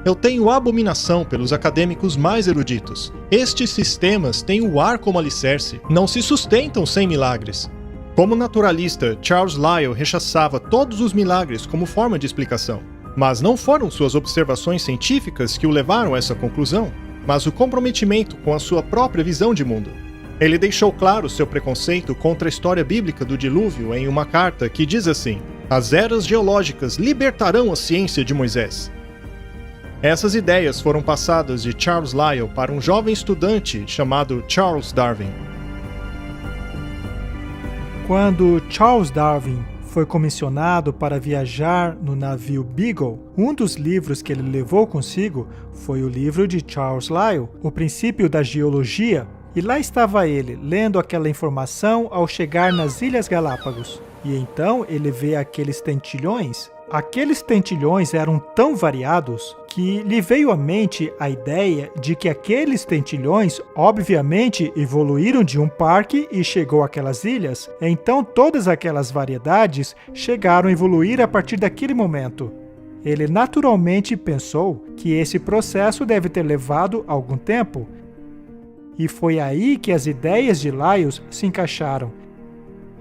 Eu tenho abominação pelos acadêmicos mais eruditos. Estes sistemas têm o ar como alicerce, não se sustentam sem milagres." Como naturalista, Charles Lyell rechaçava todos os milagres como forma de explicação. Mas não foram suas observações científicas que o levaram a essa conclusão, mas o comprometimento com a sua própria visão de mundo. Ele deixou claro seu preconceito contra a história bíblica do dilúvio em uma carta que diz assim: as eras geológicas libertarão a ciência de Moisés. Essas ideias foram passadas de Charles Lyell para um jovem estudante chamado Charles Darwin. Quando Charles Darwin foi comissionado para viajar no navio Beagle, um dos livros que ele levou consigo foi o livro de Charles Lyell, O Princípio da Geologia, e lá estava ele, lendo aquela informação ao chegar nas Ilhas Galápagos. E então ele vê aqueles tentilhões. Aqueles tentilhões eram tão variados que lhe veio à mente a ideia de que aqueles tentilhões obviamente evoluíram de um parque e chegou àquelas ilhas. Então todas aquelas variedades chegaram a evoluir a partir daquele momento. Ele naturalmente pensou que esse processo deve ter levado algum tempo. E foi aí que as ideias de Lyell se encaixaram.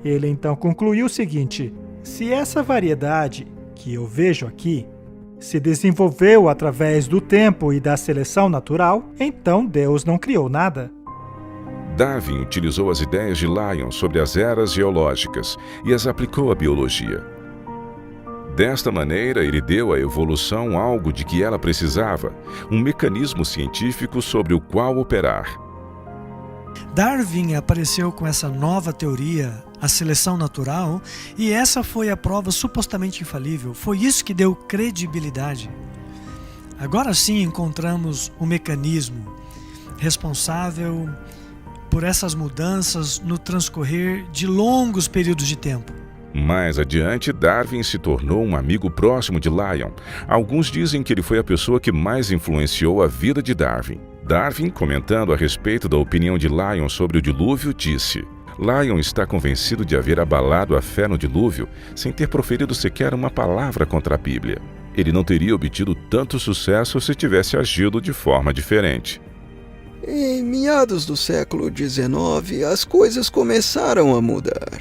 Ele então concluiu o seguinte: se essa variedade que eu vejo aqui se desenvolveu através do tempo e da seleção natural, então Deus não criou nada. Darwin utilizou as ideias de Lyell sobre as eras geológicas e as aplicou à biologia. Desta maneira, ele deu à evolução algo de que ela precisava, um mecanismo científico sobre o qual operar. Darwin apareceu com essa nova teoria, a seleção natural, e essa foi a prova supostamente infalível. Foi isso que deu credibilidade. Agora sim encontramos um mecanismo responsável por essas mudanças no transcorrer de longos períodos de tempo. Mais adiante, Darwin se tornou um amigo próximo de Lyell. Alguns dizem que ele foi a pessoa que mais influenciou a vida de Darwin. Darwin, comentando a respeito da opinião de Lyell sobre o dilúvio, disse: Lyell está convencido de haver abalado a fé no dilúvio sem ter proferido sequer uma palavra contra a Bíblia. Ele não teria obtido tanto sucesso se tivesse agido de forma diferente. Em meados do século XIX, as coisas começaram a mudar.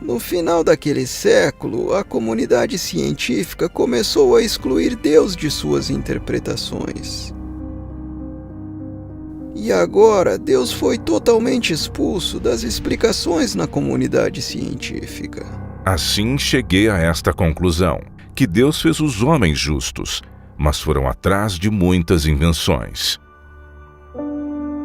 No final daquele século, a comunidade científica começou a excluir Deus de suas interpretações. E agora, Deus foi totalmente expulso das explicações na comunidade científica. Assim cheguei a esta conclusão, que Deus fez os homens justos, mas foram atrás de muitas invenções.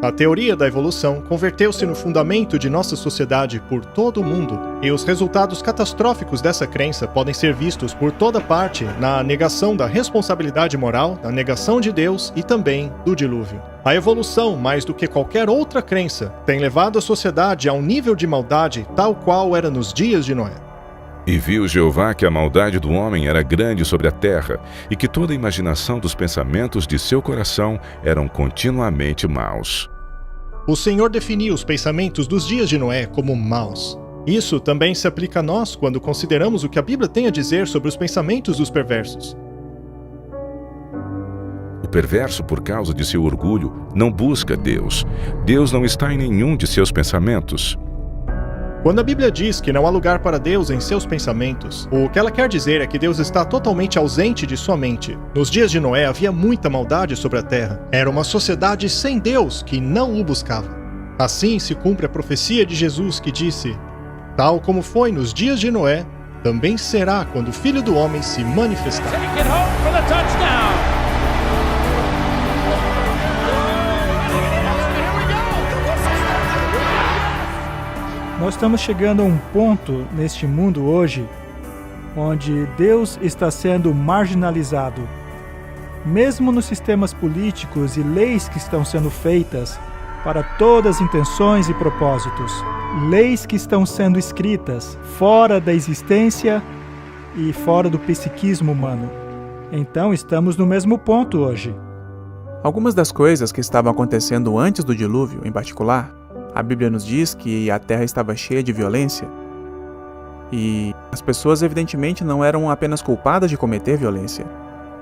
A teoria da evolução converteu-se no fundamento de nossa sociedade por todo o mundo, e os resultados catastróficos dessa crença podem ser vistos por toda parte na negação da responsabilidade moral, na negação de Deus e também do dilúvio. A evolução, mais do que qualquer outra crença, tem levado a sociedade a um nível de maldade tal qual era nos dias de Noé. E viu Jeová que a maldade do homem era grande sobre a terra, e que toda a imaginação dos pensamentos de seu coração eram continuamente maus. O Senhor definiu os pensamentos dos dias de Noé como maus. Isso também se aplica a nós quando consideramos o que a Bíblia tem a dizer sobre os pensamentos dos perversos. O perverso, por causa de seu orgulho, não busca Deus. Deus não está em nenhum de seus pensamentos. Quando a Bíblia diz que não há lugar para Deus em seus pensamentos, o que ela quer dizer é que Deus está totalmente ausente de sua mente. Nos dias de Noé havia muita maldade sobre a terra. Era uma sociedade sem Deus que não o buscava. Assim se cumpre a profecia de Jesus que disse: tal como foi nos dias de Noé, também será quando o Filho do Homem se manifestar. Nós estamos chegando a um ponto neste mundo hoje onde Deus está sendo marginalizado. Mesmo nos sistemas políticos e leis que estão sendo feitas para todas as intenções e propósitos, leis que estão sendo escritas fora da existência e fora do psiquismo humano. Então estamos no mesmo ponto hoje. Algumas das coisas que estavam acontecendo antes do dilúvio, em particular, a Bíblia nos diz que a terra estava cheia de violência e as pessoas evidentemente não eram apenas culpadas de cometer violência.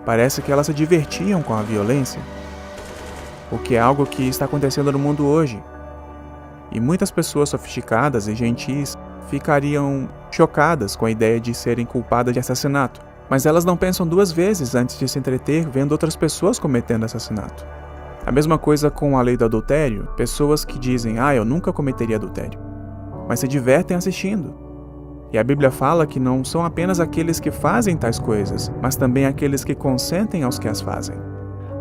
Parece que elas se divertiam com a violência, o que é algo que está acontecendo no mundo hoje. E muitas pessoas sofisticadas e gentis ficariam chocadas com a ideia de serem culpadas de assassinato, mas elas não pensam duas vezes antes de se entreter vendo outras pessoas cometendo assassinato. A mesma coisa com a lei do adultério, pessoas que dizem, eu nunca cometeria adultério, mas se divertem assistindo. E a Bíblia fala que não são apenas aqueles que fazem tais coisas, mas também aqueles que consentem aos que as fazem.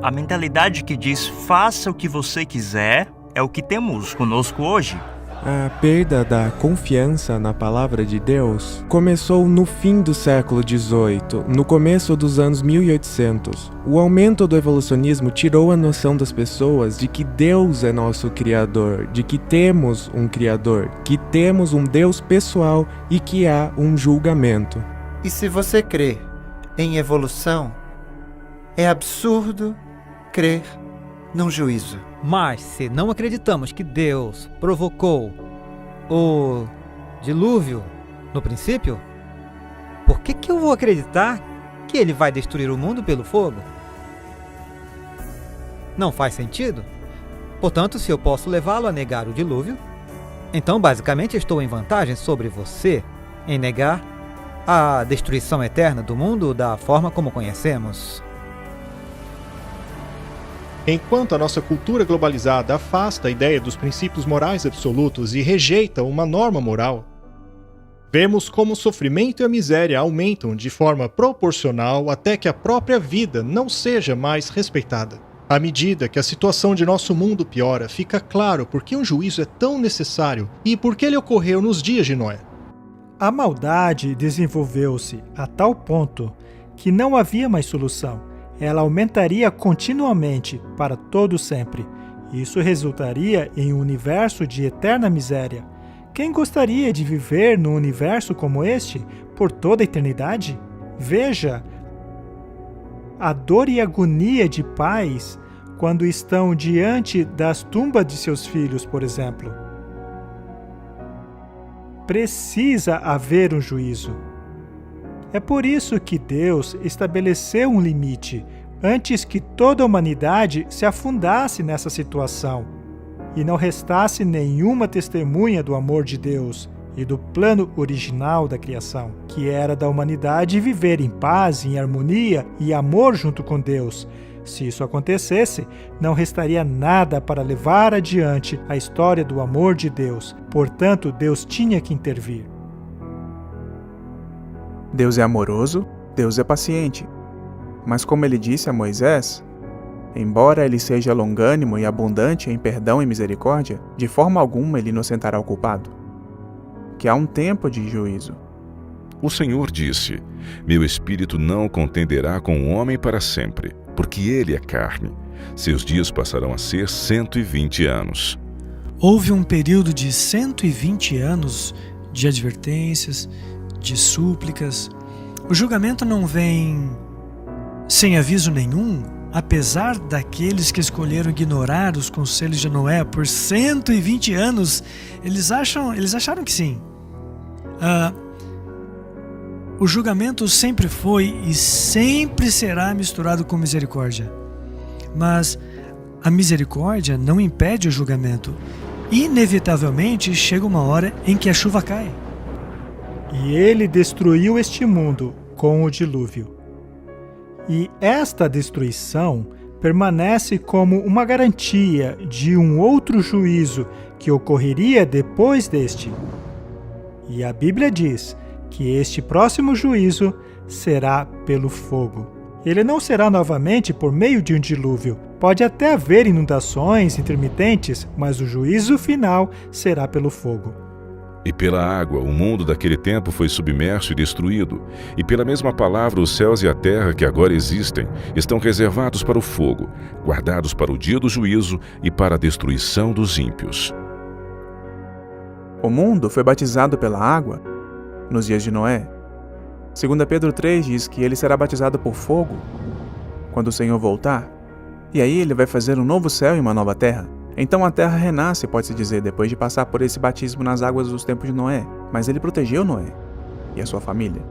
A mentalidade que diz faça o que você quiser é o que temos conosco hoje. A perda da confiança na palavra de Deus começou no fim do século XVIII, no começo dos anos 1800. O aumento do evolucionismo tirou a noção das pessoas de que Deus é nosso Criador, de que temos um Criador, que temos um Deus pessoal e que há um julgamento. E se você crê em evolução, é absurdo crer num juízo. Mas se não acreditamos que Deus provocou o dilúvio no princípio, por que eu vou acreditar que ele vai destruir o mundo pelo fogo? Não faz sentido. Portanto, se eu posso levá-lo a negar o dilúvio, então basicamente estou em vantagem sobre você em negar a destruição eterna do mundo da forma como conhecemos. Enquanto a nossa cultura globalizada afasta a ideia dos princípios morais absolutos e rejeita uma norma moral, vemos como o sofrimento e a miséria aumentam de forma proporcional até que a própria vida não seja mais respeitada. À medida que a situação de nosso mundo piora, fica claro por que um juízo é tão necessário e por que ele ocorreu nos dias de Noé. A maldade desenvolveu-se a tal ponto que não havia mais solução. Ela aumentaria continuamente para todo sempre. Isso resultaria em um universo de eterna miséria. Quem gostaria de viver num universo como este por toda a eternidade? Veja a dor e agonia de pais quando estão diante das tumbas de seus filhos, por exemplo. Precisa haver um juízo. É por isso que Deus estabeleceu um limite antes que toda a humanidade se afundasse nessa situação e não restasse nenhuma testemunha do amor de Deus e do plano original da criação, que era da humanidade viver em paz, em harmonia e amor junto com Deus. Se isso acontecesse, não restaria nada para levar adiante a história do amor de Deus. Portanto, Deus tinha que intervir. Deus é amoroso, Deus é paciente. Mas como ele disse a Moisés, embora ele seja longânimo e abundante em perdão e misericórdia, de forma alguma ele inocentará o culpado. Que há um tempo de juízo. O Senhor disse: Meu espírito não contenderá com o homem para sempre, porque ele é carne. Seus dias passarão a ser 120 anos. Houve um período de 120 anos de advertências, de súplicas. O julgamento não vem sem aviso nenhum, apesar daqueles que escolheram ignorar os conselhos de Noé por 120 anos. Eles acharam que sim. O julgamento sempre foi e sempre será misturado com misericórdia. Mas a misericórdia não impede o julgamento. Inevitavelmente chega uma hora em que a chuva cai. E ele destruiu este mundo com o dilúvio. E esta destruição permanece como uma garantia de um outro juízo que ocorreria depois deste. E a Bíblia diz que este próximo juízo será pelo fogo. Ele não será novamente por meio de um dilúvio. Pode até haver inundações intermitentes, mas o juízo final será pelo fogo. E pela água, o mundo daquele tempo foi submerso e destruído. E pela mesma palavra, os céus e a terra que agora existem estão reservados para o fogo, guardados para o dia do juízo e para a destruição dos ímpios. O mundo foi batizado pela água nos dias de Noé. 2 Pedro 3 diz que ele será batizado por fogo quando o Senhor voltar. E aí ele vai fazer um novo céu e uma nova terra. Então a terra renasce, pode-se dizer, depois de passar por esse batismo nas águas dos tempos de Noé. Mas ele protegeu Noé e a sua família.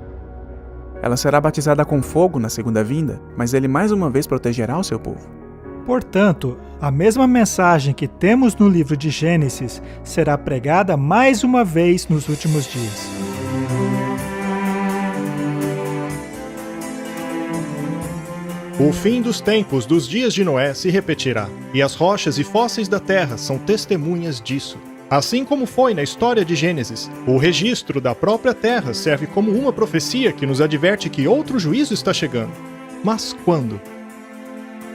Ela será batizada com fogo na segunda vinda, mas ele mais uma vez protegerá o seu povo. Portanto, a mesma mensagem que temos no livro de Gênesis será pregada mais uma vez nos últimos dias. O fim dos tempos dos dias de Noé se repetirá, e as rochas e fósseis da terra são testemunhas disso. Assim como foi na história de Gênesis, o registro da própria terra serve como uma profecia que nos adverte que outro juízo está chegando. Mas quando?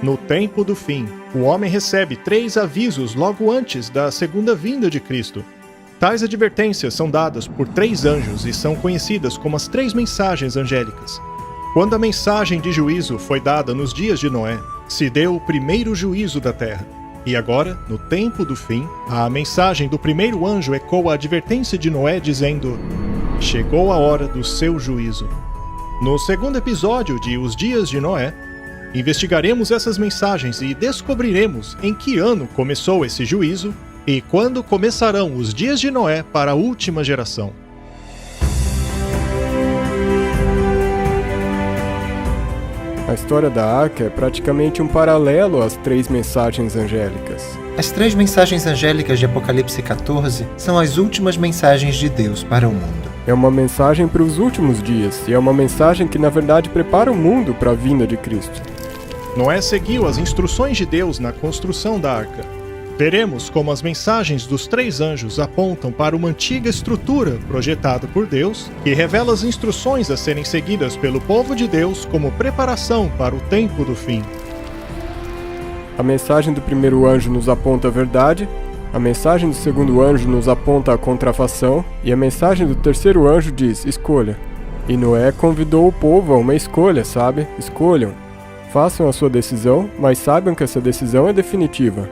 No tempo do fim, o homem recebe 3 avisos logo antes da segunda vinda de Cristo. Tais advertências são dadas por 3 anjos e são conhecidas como as 3 mensagens angélicas. Quando a mensagem de juízo foi dada nos dias de Noé, se deu o primeiro juízo da terra. E agora, no tempo do fim, a mensagem do primeiro anjo ecoa a advertência de Noé dizendo: chegou a hora do seu juízo. No segundo episódio de Os Dias de Noé, investigaremos essas mensagens e descobriremos em que ano começou esse juízo e quando começarão os dias de Noé para a última geração. A história da Arca é praticamente um paralelo às 3 mensagens angélicas. As 3 mensagens angélicas de Apocalipse 14 são as últimas mensagens de Deus para o mundo. É uma mensagem para os últimos dias, e é uma mensagem que na verdade prepara o mundo para a vinda de Cristo. Noé seguiu as instruções de Deus na construção da arca. Veremos como as mensagens dos 3 anjos apontam para uma antiga estrutura projetada por Deus, que revela as instruções a serem seguidas pelo povo de Deus como preparação para o tempo do fim. A mensagem do primeiro anjo nos aponta a verdade, a mensagem do segundo anjo nos aponta a contrafação, e a mensagem do terceiro anjo diz: escolha. E Noé convidou o povo a uma escolha, sabe? Escolham. Façam a sua decisão, mas saibam que essa decisão é definitiva.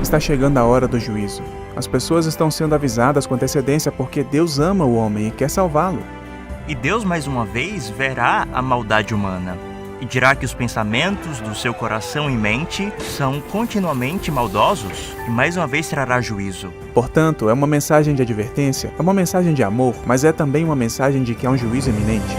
Está chegando a hora do juízo. As pessoas estão sendo avisadas com antecedência porque Deus ama o homem e quer salvá-lo. E Deus mais uma vez verá a maldade humana e dirá que os pensamentos do seu coração e mente são continuamente maldosos e mais uma vez trará juízo. Portanto, é uma mensagem de advertência, é uma mensagem de amor, mas é também uma mensagem de que há um juízo iminente.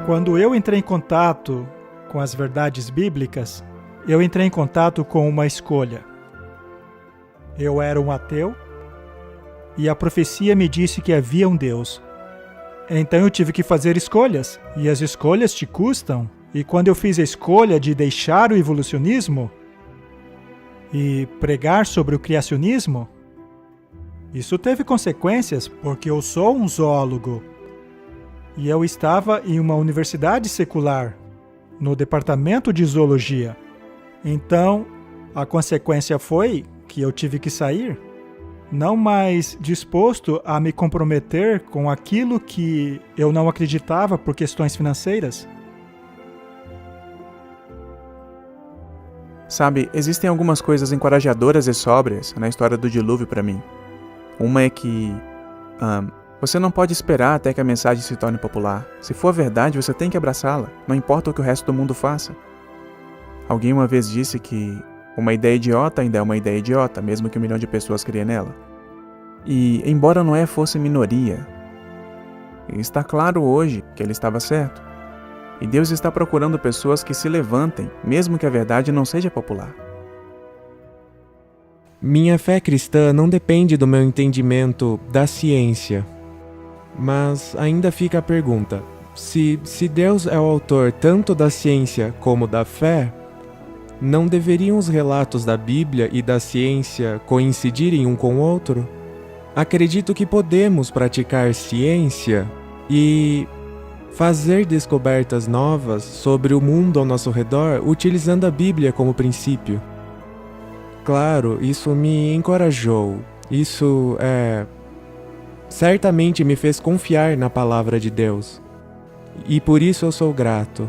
Quando eu entrei em contato com as verdades bíblicas, eu entrei em contato com uma escolha. Eu era um ateu e a profecia me disse que havia um Deus. Então eu tive que fazer escolhas, e as escolhas te custam. E quando eu fiz a escolha de deixar o evolucionismo e pregar sobre o criacionismo, isso teve consequências, porque eu sou um zoólogo. E eu estava em uma universidade secular, no departamento de zoologia. Então, a consequência foi que eu tive que sair, não mais disposto a me comprometer com aquilo que eu não acreditava por questões financeiras. Sabe, existem algumas coisas encorajadoras e sóbrias na história do dilúvio para mim. Uma é que você não pode esperar até que a mensagem se torne popular. Se for verdade, você tem que abraçá-la, não importa o que o resto do mundo faça. Alguém uma vez disse que uma ideia idiota ainda é uma ideia idiota, mesmo que 1 milhão de pessoas criem nela. E, embora Noé fosse minoria, está claro hoje que ele estava certo. E Deus está procurando pessoas que se levantem, mesmo que a verdade não seja popular. Minha fé cristã não depende do meu entendimento da ciência. Mas ainda fica a pergunta: se Deus é o autor tanto da ciência como da fé, não deveriam os relatos da Bíblia e da ciência coincidirem um com o outro? Acredito que podemos praticar ciência e fazer descobertas novas sobre o mundo ao nosso redor utilizando a Bíblia como princípio. Claro, isso me encorajou. Isso certamente me fez confiar na palavra de Deus. E por isso eu sou grato.